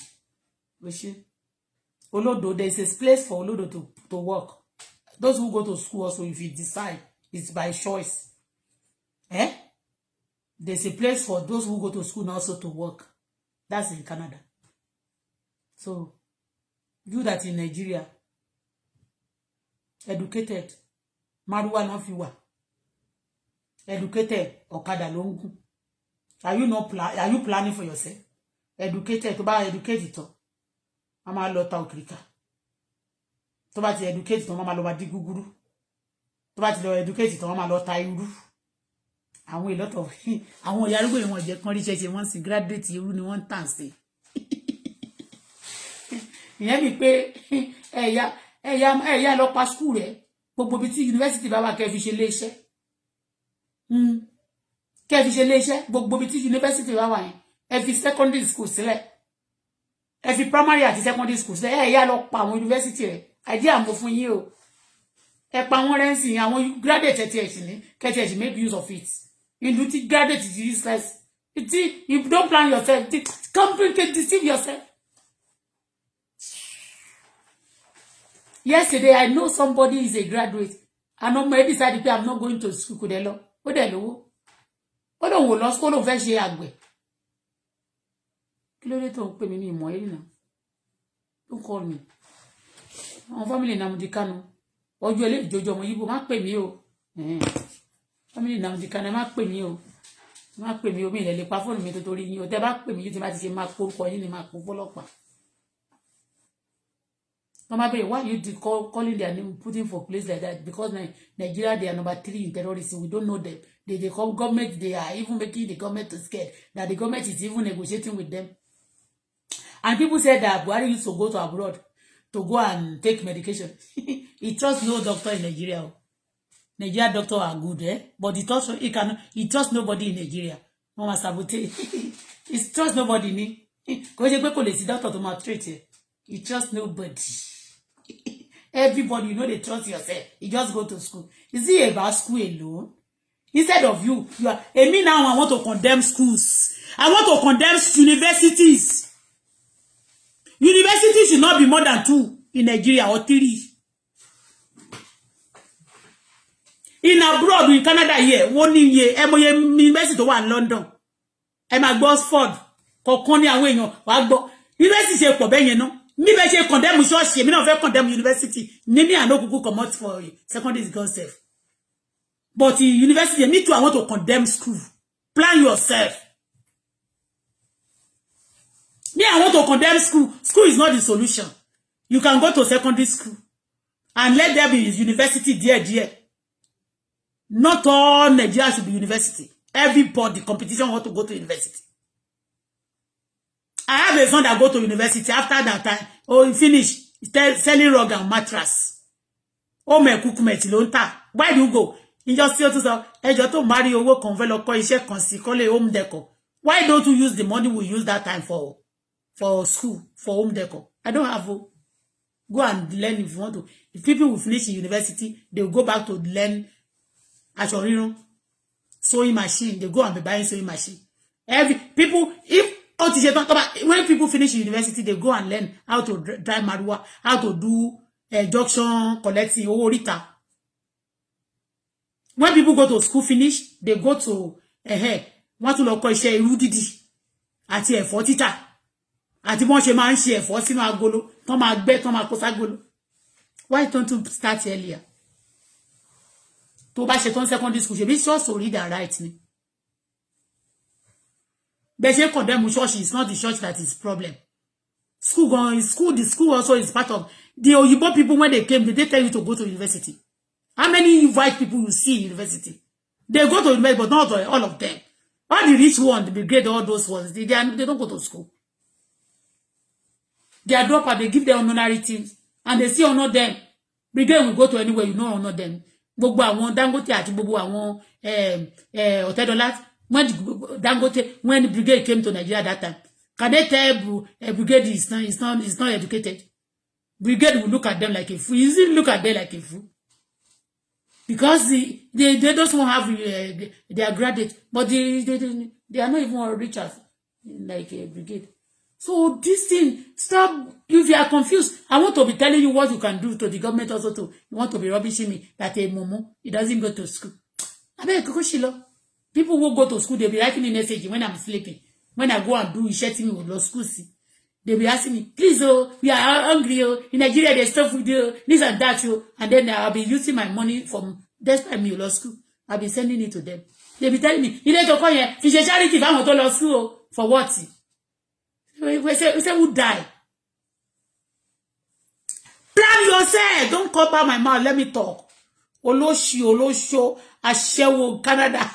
Olodo, there is a place for Olodo to work. Those who go to school also, if you decide, it's by choice. There's a place for those who go to school also to work. That's in Canada. So, you that in Nigeria, educated, Maruwa na fiwa, educated, Okada longu. Are you planning for yourself? Educated, to buy educated to. Ama lota okrika. To bá ti educate to mama lọ bá di gúgúrú. To bá ti lọ educate to mama lọ ta irú. Àwọn a lot of àwọn ìyá arúgbó wọn jẹ́ kan rí ṣe wọ́n sì graduate irú ni wọ́n tàn sí. Ìyẹn bí pé ẹ̀yà lọ pa school rẹ̀ gbogbo bí tí university bá wà kẹ́ fi ṣe léṣẹ́. Kẹ́ fi ṣe léṣẹ́ gbogbo bí tí university bá wà yẹn ẹ fi secondary school sílẹ̀. Ẹ fi primary àti secondary school sílẹ̀ ẹ̀yà lọ pa àwọn university rẹ̀. Àjẹ́ àmọ́ fún yín o. Ẹ pa wọ́n rẹ̀ nsìn àwọn graduate ẹ̀ ti ní kẹ́tì ẹ̀ make use of it. Ìlú tí graduate ti useless You don't plan yourself. Complicate, deceive yourself. Yesterday, I know somebody is a graduate. I know maybe decided I'm not going to school. What the law? What don't we lost? What don't we share agbe? Clearly, don't pay me more. Don't call me. My family name di Kanu. Ojú ele Jojo mo Yibo má pè mí o. Family name di Kanu má pè mí o. Má pè mí o mi lè pa phone mi tó torí yín o. Tẹ́ bá pè mí tí bá ti ṣe má porúkọ yín ni má po fọ́lọ́pàá. Mama be why you calling their name putting for place like that because Nigeria they are number 3 in terrorism. We don't know them. They call government, they are even making the government to scared that the government is even negotiating with them. And people said that Buhari used to go to abroad to go and take medication. He trusts no doctor in Nigeria. Nigeria doctors are good, but he trusts nobody in Nigeria. Mama sabote. He trusts nobody. Because you go to doctor to maltreat. He trusts nobody. Everybody, they trust yourself. You just go to school. Is it about school alone? Instead of you are. And me now, I want to condemn schools. I want to condemn universities. Universities should not be more than 2 in Nigeria or 3. In abroad, in Canada, here, 1 year, university to one London. I'm at Oxford. Kokoni away, university say for ben, me be say condemn church, me no fit condemn university. Me I no go come out for secondary school self. But university, me too, I want to condemn school. Plan yourself. Me, I want to condemn school. School is not the solution. You can go to secondary school and let there be university there. Not all Nigeria should be university. Everybody, competition want to go to university. I have a son that go to university after that time. Oh, he finish selling rug and mattress. Oh, me cook me tilonta. Why do you go? You just see to ejo to marry owo kan fe lo ko ise kan si kole home decor. Why don't you use the money we use that time for school, for home decor? I don't have go and learn if you want to. If people will finish in university, they will go back to learn sewing machine. They go and be buying sewing machine. When people finish university, they go and learn how to drive manual, how to do junction collecting, when people go to school finish, they go to want to look for iṣẹ́ irú dídì àti ẹ̀fọ́ títà àti wọ́n ṣe máa ń ṣe ẹ̀fọ́ sínú agolo tán máa gbẹ́ tán máa kó ságolo. Why don't you start earlier? Tó bá ṣe tán secondary school ṣe bí church read and write ni. They say condemn church is not the church that is problem. The school also is part of the Oyibo people. When they came, did they tell you to go to university? How many white people you see in university? They go to university, but not all of them. All the rich ones, the brigade, all those ones, they don't go to school. They are dropped, they give their honorary things, and they see honor them. Brigade will go to anywhere, you know honor them. Gbogbo àwọn Dangote àti gbogbo àwọn Otedola. When Dangote, when the brigade came to Nigeria that time, can they tell brigade is not educated? Brigade will look at them like a fool. You see, look at them like a fool. Because they don't have they are graduate, but they are not even rich as like a brigade. So this thing, stop. If you are confused, I want to be telling you what you can do to the government also to you want to be rubbishing me that a momo, he doesn't go to school. I beg Kokoshilo. People who go to school, they'll be writing me message when I'm sleeping. When I go and do shitting with law school, they'll be asking me, please, we are hungry, in Nigeria, there's stuff we do, this and that, and then I'll be using my money from despite me law school. I'll be sending it to them. They'll be telling me, you need to call here, fish a charity if I want to law school, for what? We say who die? Plan yourself. Don't cover my mouth. Let me talk. Olosho, Ashewo, Canada.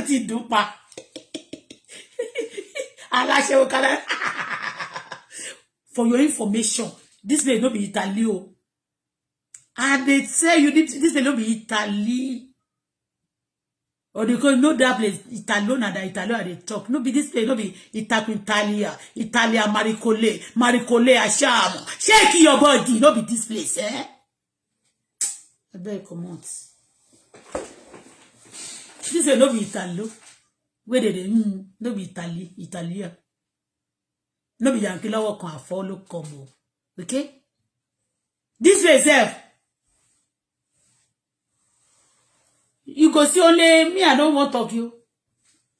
Ti dupa Alashewo Canada. For your information, this may not be Italy, and they say you need this may not be Italy, or they call know that place Italian and Italian they talk. No be this place, no be Italia, Maricole, Asham. Shake your body, no be this place, I better come out. This is no be Italo. Where they no be Italia. No be Yankee law can follow combo. Okay? This way self. You go see only me, I don't want to talk you.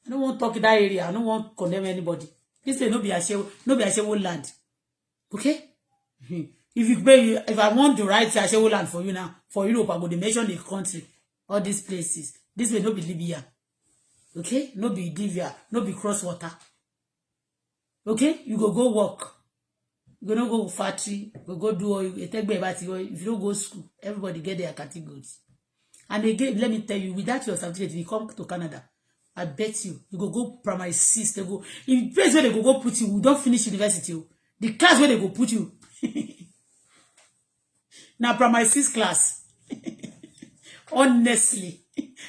I don't want to talk in that area. I don't want to condemn anybody. This way no be Ashewo land. Okay? If I want to write Ashewo land for you now, for Europe, I go to mention the country, all these places. This way no be Libya. Okay? No be Libya. No be cross water. Okay? You go work. You don't go factory. Go do all you take if you don't go school, everybody get their categories. And again, let me tell you, without your certificate, if you come to Canada, I bet you go primary 6, they go in place where they go put you, we don't finish university. The class where they go put you. Now primary 6 class. Honestly.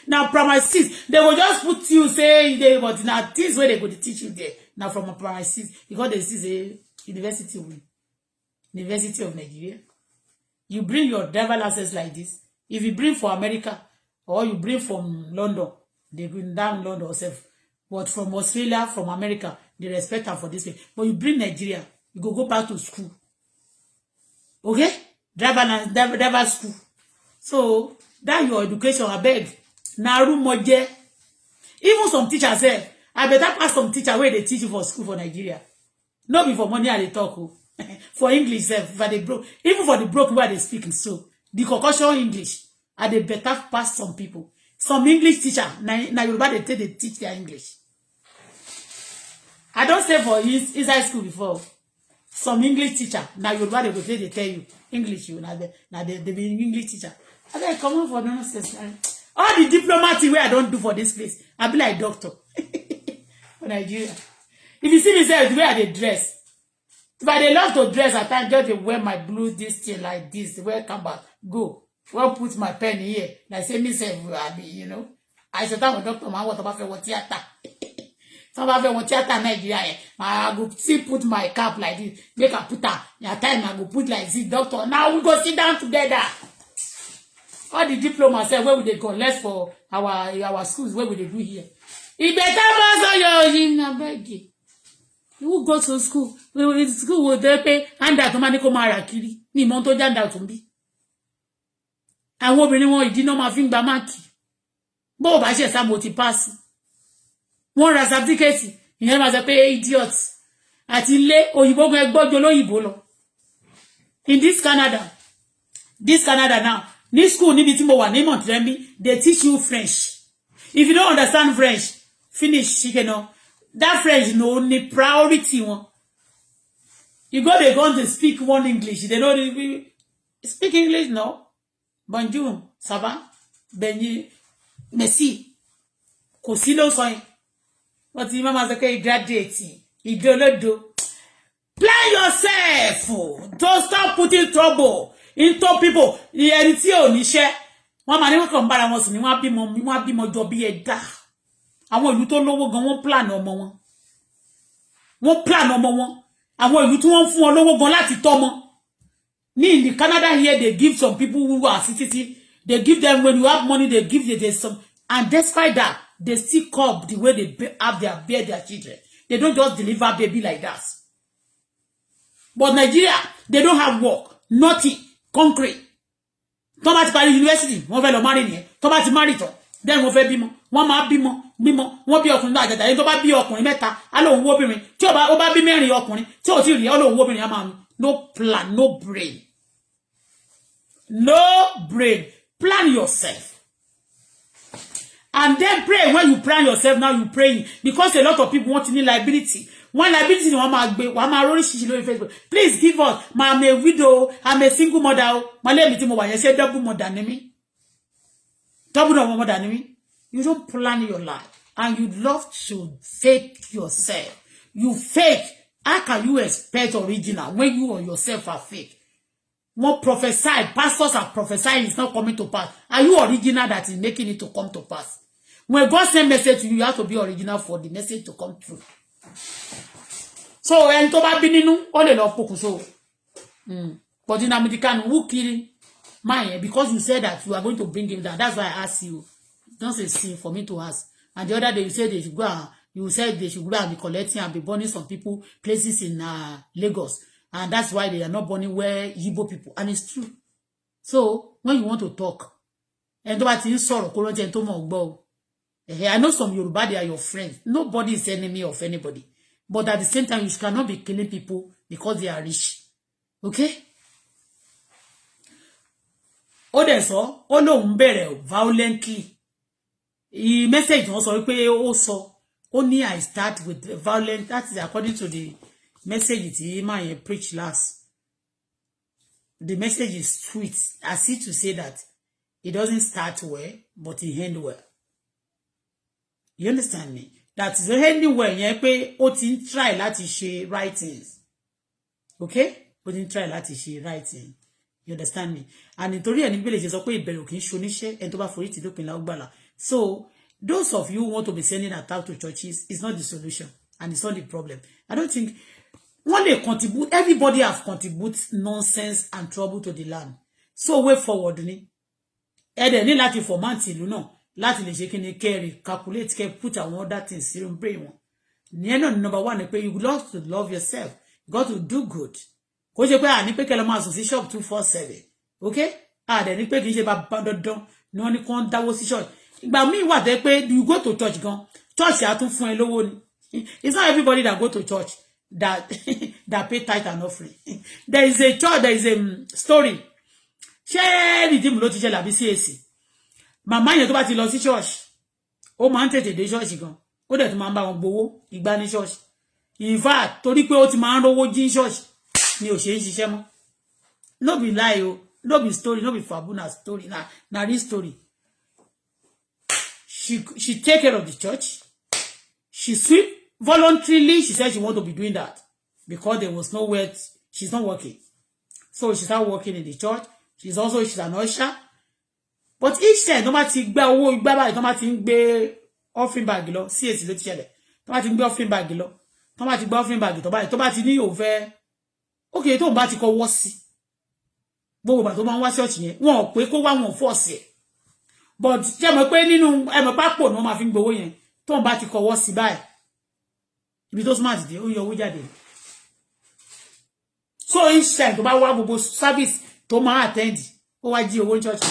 Now primary 6, they will just put you say they but now this where they go to teach you there. Now from a primary 6, because this is a University of Nigeria. You bring your driver license like this. If you bring for America or you bring from London, they bring down London yourself. But from Australia, from America, they respect them for this way. But you bring Nigeria, you go back to school. Okay? Driver school. So that your education, I beg. Naru moje. Even some teachers say, I better pass some teacher where they teach you for school for Nigeria. Not be for money they talk. For English, for the broke. Even for the broke where they speak so. The concussion English. And they better pass some people. Some English teacher. Na Yoruba they teach their English. I don't say for inside school before. Some English teacher. Na Yoruba they tell you. English you. Na they be English teacher. I say come on for nonsense. All the diplomacy where I don't do for this place. I be like doctor. For Nigeria. If you see me say the way I dress. If I love to dress, at times just wear my blue this thing like this. Where come back, go. Well, put my pen here. Like say me say, you know. I should tell my doctor, man, what about what theater? Some of them theater Nigeria. I go see put my cap like this. Make a put her. At time I go put like this, doctor. Now we go sit down together. All the diplomas say where would they collect for our schools? Where would they do here? It better pass on your beg. You go to school. In school will they pay handout to money come kiri. Ni mo to handout to be. Àwọn obìnrin wọn ìdí náà máa fi ń gba máàkì. Bó bá ṣe exam ó ti pass. Wọ́n ra certificate. Ìyẹn máa sọ pé idiot. Àti ilé òyìnbó gan gbọ́jọ lóyìnbó lọ. In this Canada now. Ní school níbi tí mo wà ní Montreal, they teach you French. If you don't understand French, finish, you know. That French no only priority one. You they're going to speak one English. They don't speak English, no. Bonjour, ça va? Benji, merci. Kò sí ló sọ yẹn. But the mama say you graduate. Idolodo. Plan yourself. Don't stop putting trouble into people. Ẹni tí ò níṣẹ́. Wọ́n máa ní wọ́n kàn bára wọn sùn ni wọ́n bímọ jọ bí ẹ̀dá. Àwọn ìlú tó lówó gan wọ́n plan ọmọ wọn. Wọ́n plan ọmọ wọn. Àwọn ìlú tí wọ́n fún wọn lówó gan láti tọ́mọ. In the Canada here, they give some people who are citizens, they give them, when you have money, they give you some. And despite that, they still cope the way they have bear their children. They don't just deliver baby like that. But Nigeria, they don't have work. Nothing. Concrete. Tó bá ti parí university, wọ́n fẹ́ lọ marry ni. Tó bá ti marry tán, then wọ́n fẹ́ bímọ. Wọ́n máa bímọ. Wọ́n bí ọkùnrin náà àjàjà. Ẹni tó bá bí ọkùnrin mẹ́ta, á lóun wó obìnrin. Tí ó bá bí mẹ́rin ọkùnrin, tí ó ti rí, á lóun wó obìnrin, á máa no plan, no brain. No brain. Plan yourself. And then pray. When you plan yourself, now you pray. Because a lot of people want to need liability. One liability, Facebook. Please give us. I'm a widow. I'm a single mother. My name is double mother than me. Double mother than me. You don't plan your life. And you love to fake yourself. You fake. How can you expect original when you or yourself are fake? More prophesy, pastors are prophesying, it's not coming to pass. Are you original that is making it to come to pass? When God sends message to you, you have to be original for the message to come through. So, and to ba bininu, all love pokuso. But in American, who killing mine? Because you said that you are going to bring him down. That's why I asked you. That's a sin for me to ask. And the other day you said they should go and you said they should go and be collecting and be burning some people places in Lagos. And that's why they are not burning where Igbo people. And it's true. So when you want to talk, and I know some Yoruba, they are your friends. Nobody is enemy of anybody. But at the same time, you cannot be killing people because they are rich. Okay? Ó dẹ̀ sọ, ó lóun bẹ̀rẹ̀ violently. Message wọ́n sọ pé ó sọ, ó ní I start with violent. That is according to the message tí man preach last. The message is sweet, as if to say that it doesn't start well, but it end well. You understand me? That is anywhere yẹn pé ó ti ń try láti ṣe right things. Okay? Ó ti ń try láti ṣe right things. You understand me? And nítorí ẹni Bíbélì ṣe sọ pé ìbẹ̀rù kì í ṣoníṣẹ́ ẹni tó bá forí tì dópin la ó gbàlà. So those of you who want to be sending attack to churches is not the solution and it's not the problem. I don't think when they contribute, everybody have contributed nonsense and trouble to the land. So way forward ni. Ẹ̀dẹ̀ ní láti format ìlú náà láti lè ṣe kí ni kẹ́rì calculate kẹ́ put àwọn other things in brain wọn. Ìyẹn náà number one ni pé you got to love yourself. You got to do good. Kò ṣe pé ní pé kẹ́ lọ máa sùn sí shop 247. Okay? Dẹ̀ ní pé kì í ṣe bá dandan ni wọ́n ní kó ń dáwó sí church. Ìgbà míì wà tẹ́ pé you go to church gan. Church á tún fún ẹ lówó ni. It's not everybody that go to church that that pay tithe and offering. There is a church, there is a story. Ṣé Redeem ló ti ṣẹlẹ̀ àbí CAC? Màmá yẹn tó bá ti lọ sí church, ó máa ń tètè dé church gan. Ó dẹ̀ tún máa ń bá wọn gbowó ìgbà ní church. In fact, torí pé ó ti máa ń rówó jí church ni ò ṣe ń ṣiṣẹ́ mọ́. No be lie o, no be story, no be fabuna story, na real story. She take care of the church. She sweep voluntarily. She said she want to be doing that because there was nowhere. She's not working. So she started working in the church. She's an usher. But each time, no matter gba owó igba báyìí, no matter gbé offering bag lọ, CAC ló ti ṣẹlẹ̀. No matter gbé offering bag lọ, no matter gbé offering bag tó báyìí, tó bá ti ní ó fẹ́. Okay, tó bá ti kọ wọ́ sí. Gbogbo bá tó máa wá church yẹn, wọ́n ò pé kó wá wọn force ẹ̀. But jẹ́ mọ̀ pé nínú ẹ̀mọ̀ pápò ni wọ́n máa fi gbowó yẹn. Tó bá ti kọ wọ́ sí báyìí. Ibi tó smart dé, ó yọ owó jáde. So each time tó bá wá gbogbo service tó máa attend, ó wá jí owó church.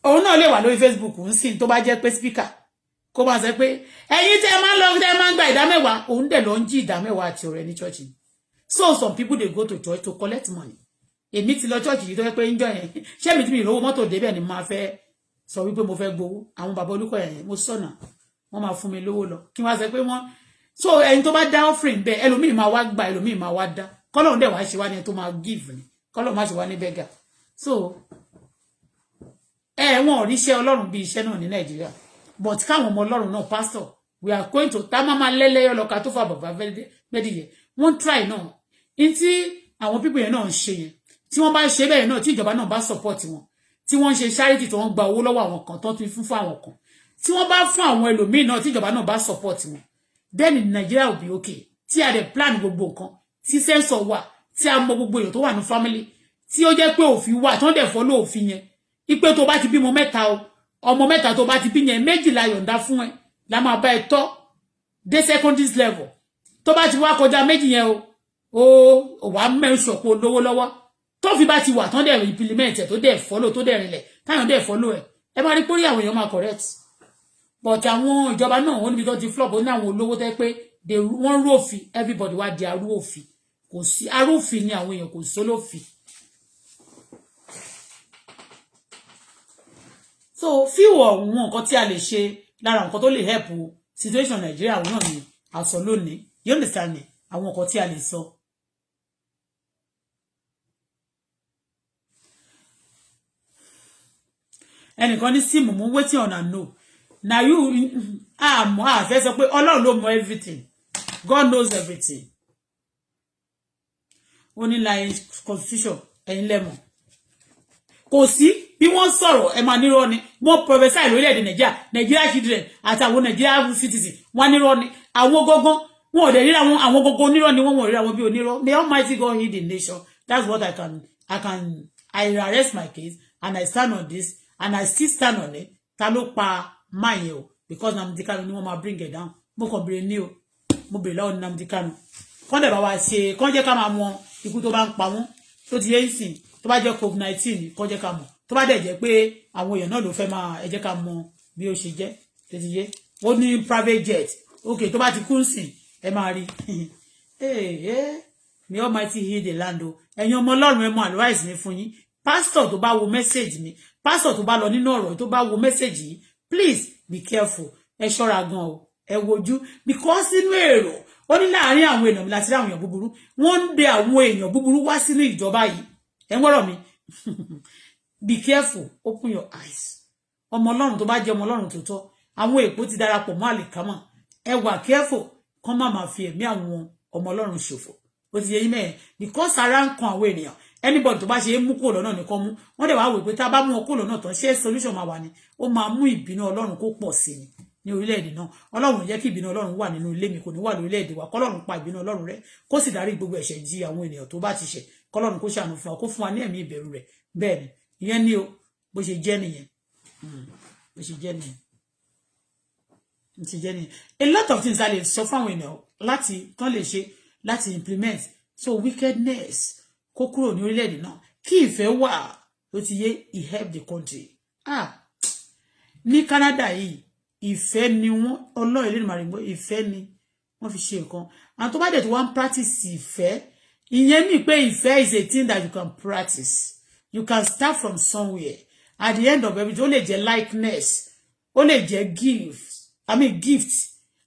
Òun náà lè wà lórí Facebook ń sìn tó bá jẹ́ pé speaker kó bá sọ pé ẹ̀yin tẹ́ máa lọ tẹ́ máa gba ìdámẹ́wàá, òun dẹ̀ lọ ń jí ìdámẹ́wàá àti ọ̀rẹ́ ní church. So some people they go to church to collect money. Èmi ti lọ church yìí tó jẹ́ pé ńjọ́ yẹn ṣé mi tí mi rówó mọ́tò débẹ̀ ni máa fẹ́ sọ wípé mo fẹ́ gbowó. Àwọn bàbá olùkọ́ yẹn mo sọ̀nà wọ́n máa fún mi lówó lọ kí wọ́n sọ pé wọ́n so ẹni tó bá dá offering bẹ́ẹ̀ ẹlòmíì máa wá gba ẹlòmíì máa wá dá kọ́lọ́run dẹ̀ wá ṣe wá ní tó máa give ni kọ́lọ́run má ṣe wá ní beggar. So wọn ò ríṣẹ́ Ọlọ́run bí iṣẹ́ náà ní Nàìjíríà but káwọn ọmọ Ọlọ́run náà pastor we are going to tá máa lẹ́lẹ́yọ́ lọ́ka tó fà bàbá fẹ́díyẹ wọ́n try náà in tí àwọn people yẹn náà ń ṣe yẹn tí wọ́n bá ṣe bẹ́ẹ̀ náà tí ìjọba náà bá support wọn tí wọ́n ń ṣe charity tí wọ́n gba owó lọ́wọ́ àwọn kan tó ti fún àwọn kan tí wọ́n bá fún àwọn ẹlòmíì náà tí ìjọba náà bá support wọn then in Nigeria will be okay tí a dẹ̀ plan gbogbo nǹkan tí sensor wà tí a mọ gbogbo èèyàn tó wà ní family tí ó jẹ́ pé òfin wà tó ń dẹ̀ follow òfin yẹn ipe tó bá ti bímọ mẹ́ta o ọmọ mẹ́ta tó bá ti bí yẹn méjìlá yọ̀ǹda fún ẹ la máa bá ẹ tọ́ dé secondary level tó bá ti wá kọjá méjì yẹn o wà mẹ́rin ṣọ̀pọ̀ lówó lọ́wọ́ tó fi bá ti wà tán dẹ̀ implement ẹ̀ tó dẹ̀ follow tó dẹ̀ rinlẹ̀ táyọ̀ dẹ̀ follow ẹ̀ ẹ máa rí pórí àwọn èèyàn máa correct but àwọn ìjọba náà wọ́n níbi tó ti flop ó ní àwọn olówó tẹ́ pé wọ́n rú òfin everybody wá di arú òfin kò sí arúfin ni àwọn èèyàn kò sólófin. So fíwọ̀ àwọn nǹkan tí a lè ṣe lára nǹkan tó lè help situation Nigeria àwọn náà ni àsọ lónìí you understand me àwọn nǹkan tí a lè sọ. Ẹnìkan ní síìmù mú wetin ọ̀nà no na you àmọ́ àfẹ́ sọ pé Ọlọ́run ló mọ everything God knows everything. Ó ní láì constitution ẹ̀yin lẹ́mọ̀ kò sí bí wọ́n sọ̀rọ̀ ẹ máa nírọ́ ni wọ́n prophesy lórílẹ̀-èdè Nigeria children àtàwọn Nigeria citizens wọ́n nírọ́ ni àwọn gógán wọn ò dẹ̀ ríra àwọn gógán onírọ́ ni wọ́n ríra wọn bí onírọ́. May Almighty God heal the nation. That's what I arrest my case and I stand on this and I still stand on it ta ló pa máa yẹn o because Nnamdi Kanu ni wọ́n máa bring it down mo kàn béèrè ní o mo béèrè lọ́wọ́ Nnamdi Kanu kọ́n dẹ̀ bá wa ṣe kọ́n jẹ́ ká máa mọ ikú tó bá ń pa wọ́n tó ti yé ìsìn tó bá jẹ́ COVID-19 kọ́n jẹ́ ká mọ̀ tó bá dẹ̀ jẹ́ pé àwọn èèyàn náà ló fẹ́ máa ẹ jẹ́ ká mọ bí ó ṣe jẹ́ tó ti yé ó ní private jet okay tó bá ti kú sìn ẹ máa rí may Almighty heal the land o ẹ̀yin ọmọ Ọlọ́run ẹ mọ advice mi fún yín pastor tó bá wo message mi pastor tó bá lọ nínú ọ̀rọ̀ tó bá wo message yìí please be careful ẹ ṣọ́ra gan o ẹ wojú because nínú èrò ó ní láàárín àwọn èèyàn láti rí àwọn èèyàn búburú wọ́n ń de àwọn èèyàn búburú wá sínú ìjọba yìí ẹ gbọ́dọ̀ mi be careful open your eyes ọmọ Ọlọ́run tó bá jẹ́ ọmọ Ọlọ́run tó tọ́ àwọn èèpo ti darapọ̀ mọ́ àlìkámà ẹ wà careful kán má máa fi ẹ̀mí àwọn ọmọ Ọlọ́run ṣòfò ó ti yẹ yín mẹ́ẹ̀ because ara ń kan àwọn ènìyàn anybody tó bá ṣe é mú kúrò lọ́nà nìkan mú wọ́n dẹ̀ wá wò pé tá a bá mú wọn kúrò lọ́nà tán ṣé solution máa wà ní ó máa mú ìbínú Ọlọ́run kó pọ̀ sí ni ní orílẹ̀-èdè náà Ọlọ́run jẹ́ kí ìbínú Ọlọ́run wà nínú ilé mi kò ní wà lórílẹ̀-èdè wa kọ́lọ́run pa ìbínú Ọlọ́run rẹ́ kó sì dárí gbogbo ẹ̀ṣẹ̀ jí àwọn ènìyàn tó bá ti ṣẹ̀ kọ́lọ́run kó ṣàánú fún wa kó fún wa ní ẹ̀mí ìbẹ̀rù rẹ̀ bẹ́ẹ̀ ni ìyẹn ni o bó ṣe jẹ́ nìyẹn bó ṣe jẹ́ nìyẹn bó ṣe jẹ́ nìyẹn a lot of things a lè sọ fún àwọn ènìyàn láti tán lè ṣe láti implement so wickedness kó kúrò ní orílẹ̀-èdè náà kí ìfẹ́ wà ló ti yé he help the country ní Canada yìí ìfẹ́ ni wọ́n Ọlọ́run ilé ìmọ̀ àrìgbó ìfẹ́ ni wọ́n fi ṣe nǹkan àwọn tó bá dẹ̀ tó wá ń practice ìfẹ́ ìyẹn mi pé ìfẹ́ is a thing that you can practice you can start from somewhere at the end of everything ó lè jẹ́ likeness ó lè jẹ́ gift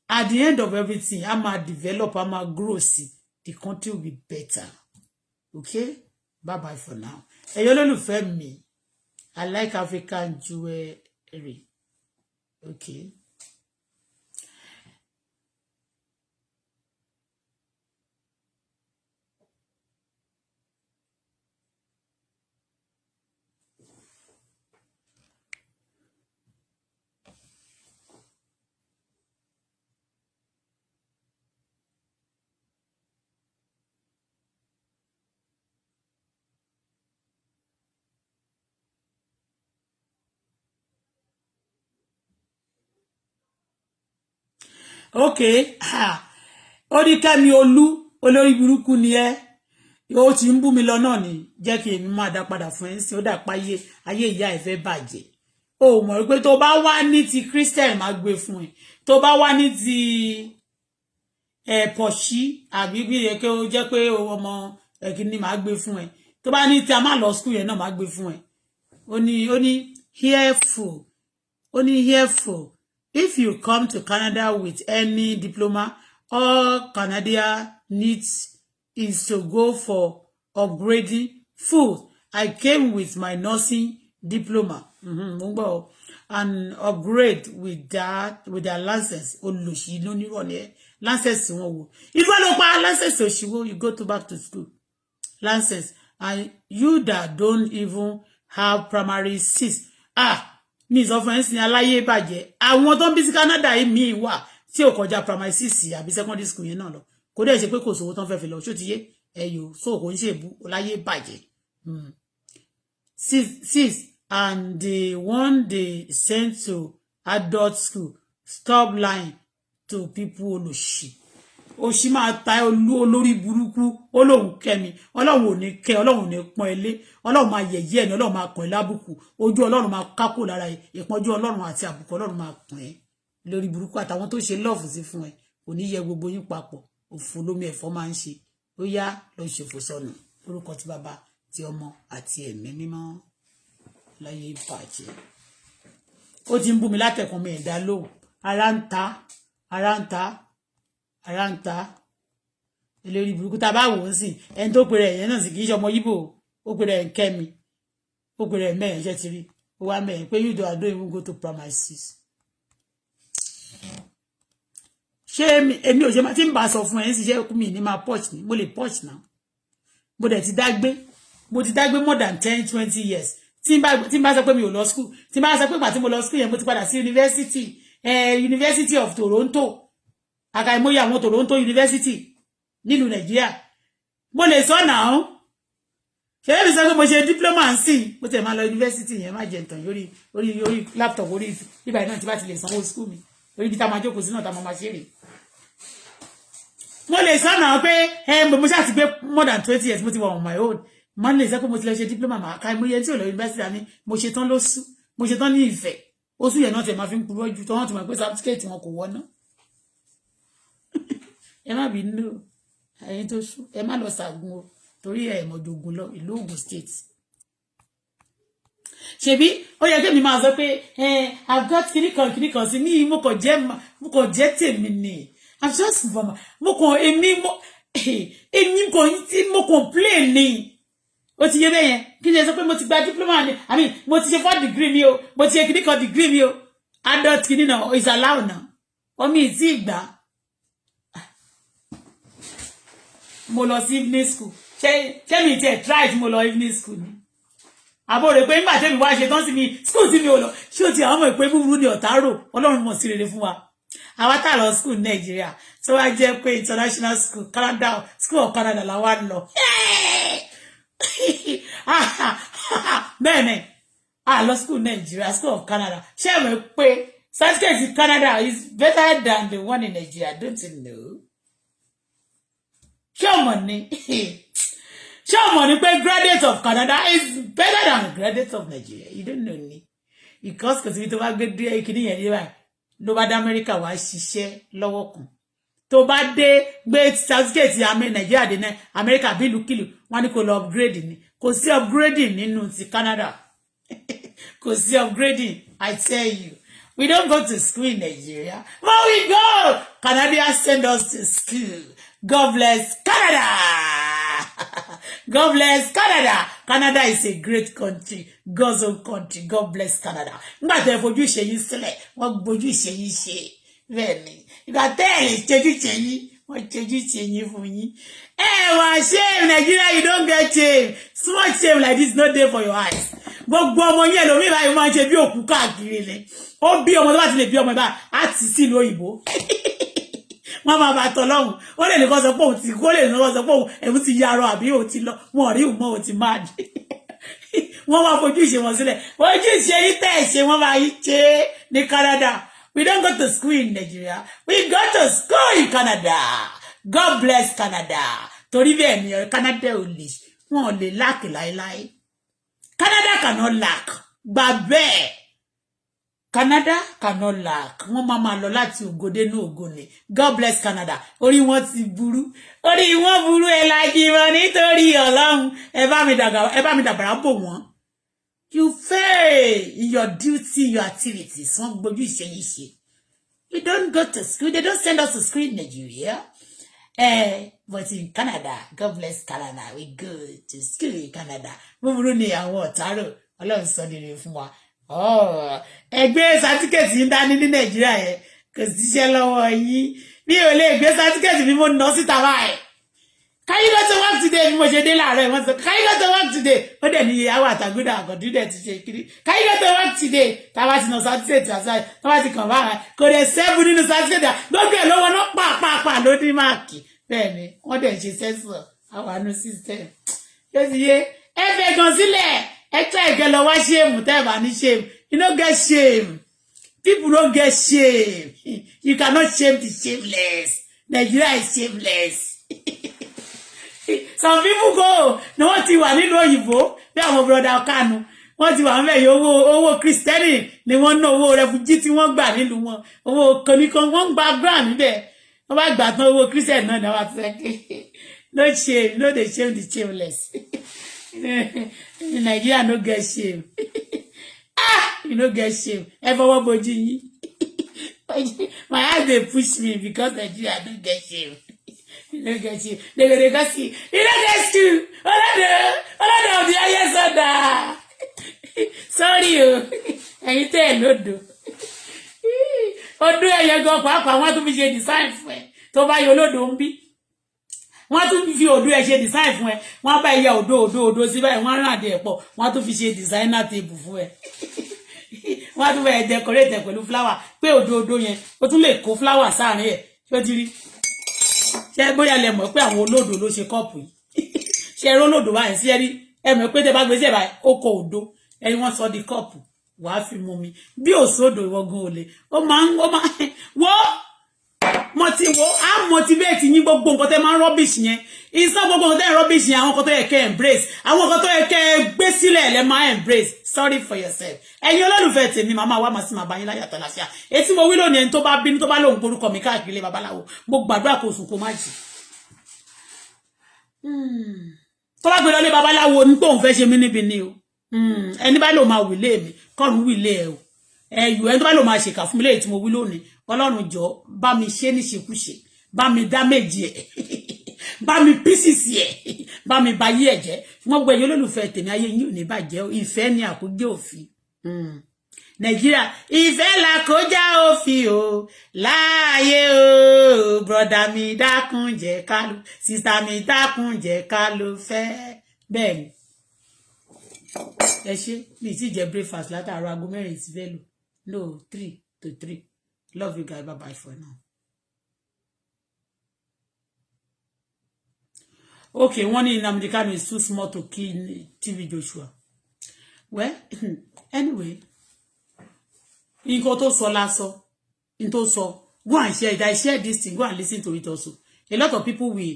at the end of everything a máa develop a máa grow sí the country will be better okay bye bye for now ẹ̀yọ́ lólùfẹ́ mi I like African jewelry okay. Okay ó ní Kẹ́mi olórí burúkú ni ẹ́ ó ti ń bú mi lọ náà ni jẹ́ kí èmi máa dá padà fún ẹ́ sí ó dà pa ayé ìyá ẹ̀ fẹ́ bàjẹ́ ó mọ̀ pé tó bá wá ní ti Christian máa gbé fún ẹ tó bá wá ní ti pọ̀ṣí àbí bí yẹ kí ó jẹ́ pé ọmọ ẹ̀kíní máa gbé fún ẹ tó bá ní tí a máa lọ school yẹn náà máa gbé fún ẹ ó ní hearful if you come to Canada with any diploma all Canada needs is to go for upgrading food. I came with my nursing diploma and upgrade with their license. Olùsí ló ní rọ̀lẹ́ license wọn wò. If I don't buy license òṣìwò, you go back to school. License and you that don't even have primary 6. Means of instance aláyé bàjẹ́. Àwọn tó ń bí sí Canada yìí mi wà tí ò kọjá primary 6 àbí secondary school yẹn náà lọ. Kò dẹ̀ ṣe pé kò sówó tán fẹ́ fi lọ ṣó ti yé ẹ̀yọ́ so kò ń ṣe èbú ọláyé bàjẹ́. 6 and the one they sent to adult school stop lying to people olóṣì. Òṣì máa ta olórí burúkú Ọlọ́run kẹ́mi Ọlọ́run ò ní kẹ́ Ọlọ́run ò ní pọ́n ilé Ọlọ́run máa yẹ̀yẹ́ ẹni Ọlọ́run máa pọ́n lábùkù ojú Ọlọ́run máa kákò lára ìpọ́njú Ọlọ́run àti àbùkù Ọlọ́run máa pọ́n ẹ́ lórí burúkú àtàwọn tó ṣe lọ́ọ̀fù sí fún ẹ kò ní yẹ gbogbo yín papọ̀ òfò lómi ẹ̀fọ́ máa ń ṣe ó yá lọ ṣòfò sọnù orúkọ ti bàbá ti ọmọ àti ẹ̀mí mímọ́ láyé ìbàjẹ́ ó ti ń bú mi látẹ̀kùn mi ẹ̀dá lóhùn ara ń ta eléré burúkú tá a bá wò ó sì ẹni tó pèrè ẹ̀yẹn náà sì kì í ṣe ọmọ Yíbò ó pèrè ẹ̀ ń kẹ́mi ó pèrè ẹ̀ mẹ́rin ṣẹ́ ti rí ó wá mẹ́rin pé yúdò àdó even go to primary 6. ṣé èmi ò ṣe máa tí ń bá sọ fún ẹ ń ṣiṣẹ́ mi ní máa porch ni mo lè porch náà mo dẹ̀ ti dágbé more than 10-20 years tí n bá sọ pé mi ò lọ school tí n bá sọ pé ìgbà tí mo lọ school yẹn mo ti padà sí University of Toronto àkàìmọye àwọn Toronto University nílùú Nàìjíríà mo lè sọ náà ṣé èmi sọ pé mo ṣe diploma ń sìn mo tẹ̀ máa lọ yunifásitì yẹn má jẹ ǹtàn orí laptop orí bíbá náà tí bá ti lè sanwó school mi orí bí tá máa jókòó sí náà tá máa ṣe rè mo lè sọ́nà pé mo ṣáà ti gbé more than 20 years mo ti wà on my own mo lè sọ pé mo ti lọ ṣe diploma màá ká mo yẹ tí ò lọ yunifásitì àní mo ṣe tán lóṣù mo ṣe tán ní Ìfẹ́ oṣù yẹn náà tẹ̀ máa fi ń purọ́ ju tán wọ́n ti mọ̀ pé certificate wọn kò wọ́ná ẹ má bínú ẹ̀yin tó ṣú ẹ má lọ ṣàgùn o torí ẹ̀ mọ̀jọ̀gùn lọ ìlú Ògùn state ṣebí ó yẹ kí èmi máa sọ pé I've got kìnnìkan sí ní mo kàn jẹ́ tèmi ni I'm just mo kàn play ni ó ti yé bẹ́ẹ̀ yẹn kí ni ẹ sọ pé mo ti gba diploma ni I mean mo ti ṣe 4 degree mi o mo ti ṣe kìnnìkan degree mi o adult kìnnì náà is allowed náà omi ìtì ìgbà mo lọ sí evening school ṣé mi tiẹ̀ try tí mo lọ evening school ni àbò rẹ̀ pé nígbà tẹ́mi wá ṣe tán sí mi school tí mi ò lọ ṣé o ti àwọn ọmọ ìpé búburú ní ọ̀tá rò ọlọ́run mọ̀ sí rere fún wa àwa tá lọ school Nàìjíríà tó wá jẹ́ pé international school Canada school of Canada la wá lọ bẹ́ẹ̀ ni a lọ school Nàìjíríà school of Canada ṣé ẹ mọ̀ pé certificate in Canada is better than the one in Nigeria don't you know ṣé ọmọ ni ṣé ọmọ ni pé graduate of Canada is better than graduate of Nigeria you don't know ni because kò síbi tó bá gbé dé kíní yẹn ní báyìí ló bá dé Amẹ́ríkà wá ṣiṣẹ́ lọ́wọ́ kan tó bá dé gbé certificate àmì Nàìjíríà dé ní Amẹ́ríkà bí ìlúkìlù wọ́n ní kò lọ upgrade ni kò sí upgrading nínú ti Canada kò sí upgrading I tell you we don't go to school in Nigeria but we go Canada send us to school. God bless Canada. God bless Canada. Canada is a great country. God's own country. God bless Canada. Nígbà tẹ́ fojú ìṣe yín sílẹ̀, wọ́n gbójú ìṣe yín ṣe. Bẹ́ẹ̀ ni. Ìgbà tẹ́ lè ṣojú ìṣe yín, wọ́n ṣojú ìṣe yín fún yín. Wá shame Nigeria, you don't get shame. Small shame like this no dey for your eyes. Gbogbo ọmọ yín ẹlòmíì báyìí máa ń ṣe bí òkú káàkiri ni. Ó bí ọmọ tó bá ti lè bí ọmọ báyìí, á ti sí ìlú òyìnbó. Wọ́n máa bá tọ́lọ́hun ó lè nìkan sọ pé òun ti kó lè nìkan sọ pé ẹ̀mú ti yarọ àbí òun ti lọ wọn rí òun mọ́ òun ti máa dì wọ́n máa fojú ìṣe wọn sílẹ̀ ojú ìṣe yìí tẹ̀ ṣe wọ́n máa yí ṣe ní Canada we don't go to school in Nigeria we go to school in Canada God bless Canada torí bẹ́ẹ̀ ni Canada ò lè wọn ò lè lack láéláé Canada cannot lack gbà bẹ́ẹ̀. Canada cannot lack. Wọ́n máa lọ láti ògo dé ní ògo ni. God bless Canada. Orí wọn ti burú. Orí wọn burú láti wọn nítorí Ọlọ́run. Ẹ bá mi dàbàrà bò wọ́n. You fail in your duty, your activities. Wọ́n gbójú ìṣe yìí ṣe. We don't go to school. They don't send us to school in Nigeria. But in Canada, God bless Canada. We go to school in Canada. Búburú ni àwọn ọ̀tárò. Ọlọ́run sọ nílé fún wa. Ẹgbẹ́ certificate yín dání ní Nàìjíríà yẹn kò síṣẹ́ lọ́wọ́ yín bí ò lè gbé certificate bí mo ná síta báyìí can you go to work today bí mo ṣe dé láàárọ̀ wọ́n sọ can you go to work today ó dẹ̀ ní ìyàwó àtàgùdà àkọ́dún dẹ̀ ti ṣe kiri can you go to work today táwa ti ná certificate àṣà táwa ti kàn báyìí kò dẹ̀ sẹ́ẹ̀bù nínú certificate gbogbo ẹ̀ lọ́wọ́ náà pàápàá ló ní máàkì bẹ́ẹ̀ ni wọ́n dẹ̀ ṣe sẹ́sọ̀ àwọn àánú system yóò ti yé ẹ fẹ́ gan sílẹ̀ ẹ try get lọ wá shame tẹ́ bá ní shame you no get shame people don't get shame you cannot shame the shameless Nigeria is shameless some people go no wọ́n ti wà nínú òyìnbó bí àwọn brother Kanu wọ́n ti wà ń bẹ̀ yìí owó Kristẹni ni wọ́n ná owó refugee tí wọ́n gbà nílùú wọn owó kọ́nìkan wọ́n gba grant níbẹ̀ wọ́n bá gbà tán owó Kristẹni náà ni wọ́n ti sẹ́kẹ́ no shame no dey shame the shameless. Nigeria no get shame. You no get shame. Everyone bojú yín. My eyes dey push me because Nigeria no get shame. You no get shame. They go see. You no get shame. Olódò of the highest order. Sorry o. Ẹ̀yin tẹ́ ẹ̀ lódò. Ọdún ẹ̀yẹ gan pàápàá wọ́n tún fi ṣe design fún ẹ. Tó bá yọ olódò ń bí. Wọ́n tún fi odò ẹ ṣe design fún ẹ wọ́n bá ya odò sí báyìí wọ́n rán àdé ẹ̀pọ̀ wọ́n tún fi ṣe designer table fún ẹ wọ́n tún fẹ́ decorate pẹ̀lú flower pé odò yẹn ó tún lè kó flower sáàrin ẹ̀ ṣó ti rí ṣé bóyá lẹ mọ̀ pé àwọn olódò ló ṣe kọ́ọ̀pù yìí ṣe ẹ̀rọ olódò báyìí sí ẹ̀rí ẹ mọ̀ pé tẹ́ bá gbé sí ẹ̀bà oko òdo ẹni wọ́n sọ di kọ́ọ̀pù wàá fi mú mi bí òsódò ìwọ̀gùn òlè ó máa wọ́ mo ti wo á motivate yín gbogbo nǹkan tẹ́ máa ń rubbish yẹn ìsọ gbogbo nǹkan tẹ́ rubbish yẹn àwọn nǹkan tó yẹ kẹ́ embrace àwọn nǹkan tó yẹ kẹ́ gbé sílẹ̀ lẹ́ máa embrace sorry for yourself ẹ̀yin olólùfẹ́ tèmi màmá wa máa sì máa bá yín láyà tàlàfíà etí mo wí lónìí ẹni tó bá bínú tó bá lóhùn porúkọ mi káàkiri ilé babaláwo mo gbàdúrà kó sùn kó má jì tó bá gbé lọ lé babaláwo ní tóun fẹ́ ṣe mí níbi ni o ẹni bá lò máa wílé mi kọ́run wílé ẹ o ẹ̀yù ẹni tó bá lò máa ṣèkà fún mi léyìí tí mo wí lónìí Ọlọ́run jọ bá mi ṣe ní ṣekúṣe bá mi dá méjì ẹ̀ bá mi písìsì ẹ̀ bá mi bá yí ẹ̀jẹ̀ wọ́n gbọ́ ẹ̀yin olólùfẹ́ tèmi ayé yín ò ní bàjẹ́ ìfẹ́ ni àkójẹ́ òfin Nàìjíríà ìfẹ́ la kọjá òfin o láàyè o brọ̀dà mi dákun jẹ́ ká ló sísá mi dákun jẹ́ ká ló fẹ́ bẹ́ẹ̀ ni ẹ ṣe mi ti jẹ breakfast látàárọ̀ aago 4 ti fẹ́ lò no 3 to 3 love you guys bye bye for now. Okay, one in Nnamdi Kanu is too small to kill TV Joshua. Well, anyway, nǹkan tó sọ lásọ, in tó sọ, go and share it. I share this thing, go and listen to it also. A lot of people will,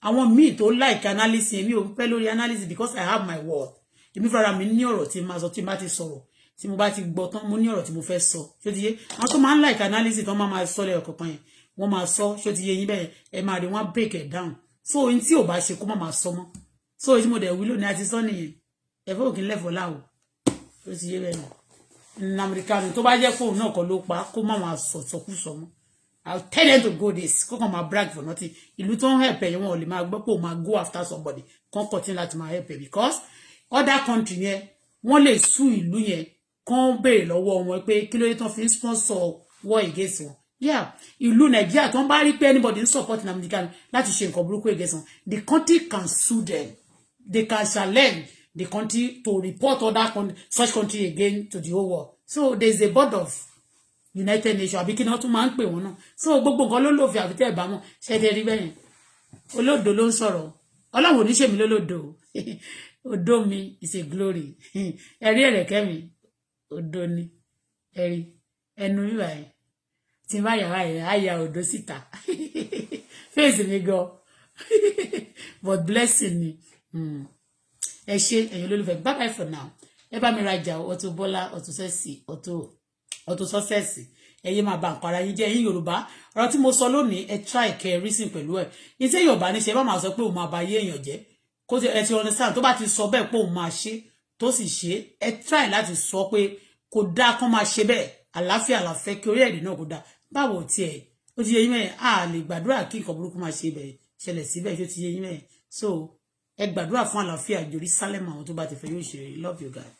I want me to like analysis, me ò fẹ́ lórí analysis because I have my word. Èmi fúnra mi ní ọ̀rọ̀ tí ma sọ tí ma ti sọ̀rọ̀, tí mo bá ti gbọ́ tán mo ní ọ̀rọ̀ tí mo fẹ́ sọ. Ṣó ti yé? Àwọn tó máa ń like analysis tó máa sọ lẹ́yọ̀ kọ̀ọ̀kan yẹn, wọ́n máa sọ, ṣó ti yé yín bẹ́ẹ̀, ẹ máa rí wọ́n break it down. So in tí ò bá ṣe kó má máa sọ mọ́. So tí mo dẹ̀ wí lónìí àti sọ nìyẹn. Ẹ fẹ́ òkín lẹ́fọ̀ọ́ láwò. Ṣó ti yé bẹ́ẹ̀ ni. Nnamdi Kanu tó bá jẹ́ fóun náà kọ́ ló pa kó má máa sọ̀sọ̀kúsọ mọ́. I'll tell them to go this. Kó kàn máa brag for nothing. Ìlú tó ń help ẹ̀ wọn ò lè máa gbọ́ pé ó máa go after somebody. Kàn continue láti máa help ẹ̀ because other country yẹn wọ́n lè sue ìlú yẹn kàn béèrè lọ́wọ́ wọn pé kí ló dé tán fi ń sponsor war against wọn. Yeah, ìlú Nàìjíríà tó ń bá rí pé anybody ń support Nnamdi Kanu láti ṣe nǹkan burúkú against wọn. The country can sue them. They can challenge the country to report such country again to the whole world. So there is a board of United Nations àbí kí ni wọ́n tún máa ń pè wọ́n náà. So gbogbo nǹkan ló lòfin àbí tẹ́ ẹ̀ bá mọ̀ ṣẹ́ẹ́dẹ́ rí bẹ́yẹn. Olódo ló ń sọ̀rọ̀. Ọlọ́run ò ní ṣèmi lólódo. Odo mi is a glory. Ẹ̀rí ẹ̀rẹ̀kẹ́ mi odo ni. Ẹ̀rí ẹnu mi báyìí. Tí n bá yàrá ẹ̀ á ya odo síta. Face mi gan. But blessing ni. Ẹ ṣé ẹ̀yin olólùfẹ́ bye bye for now. Ẹ bá mi rajà Auto Bola Auto Sexy Auto Success ẹ̀yin máa bá nǹkan ara yín jẹ́ ẹ̀yin Yorùbá ọ̀rọ̀ tí mo sọ lónìí ẹ try kẹ́ reason pẹ̀lú ẹ̀ iṣẹ́ Yorùbá ní ṣe bá máa sọ pé òun máa ba yé èèyàn jẹ́ kó ẹ ti understand tó bá ti sọ bẹ́ẹ̀ pé òun máa ṣe tó sì ṣe ẹ try láti sọ pé kò dáa kán máa ṣe bẹ́ẹ̀ àlàáfíà àlàfẹ́ kí orílẹ̀-èdè náà kò dáa báwo tiẹ̀ ó ti yé yín mẹ́rin a lè gbàdúrà kí nǹkan burúkú máa ṣe bẹ́ẹ̀ ṣẹlẹ̀ síbẹ̀ tó ti yé yín mẹ́rin so ẹ gbàdúrà fún àlàáfíà Jerusalem àwọn tó bá ti fẹ́ yóò ṣe love you guys.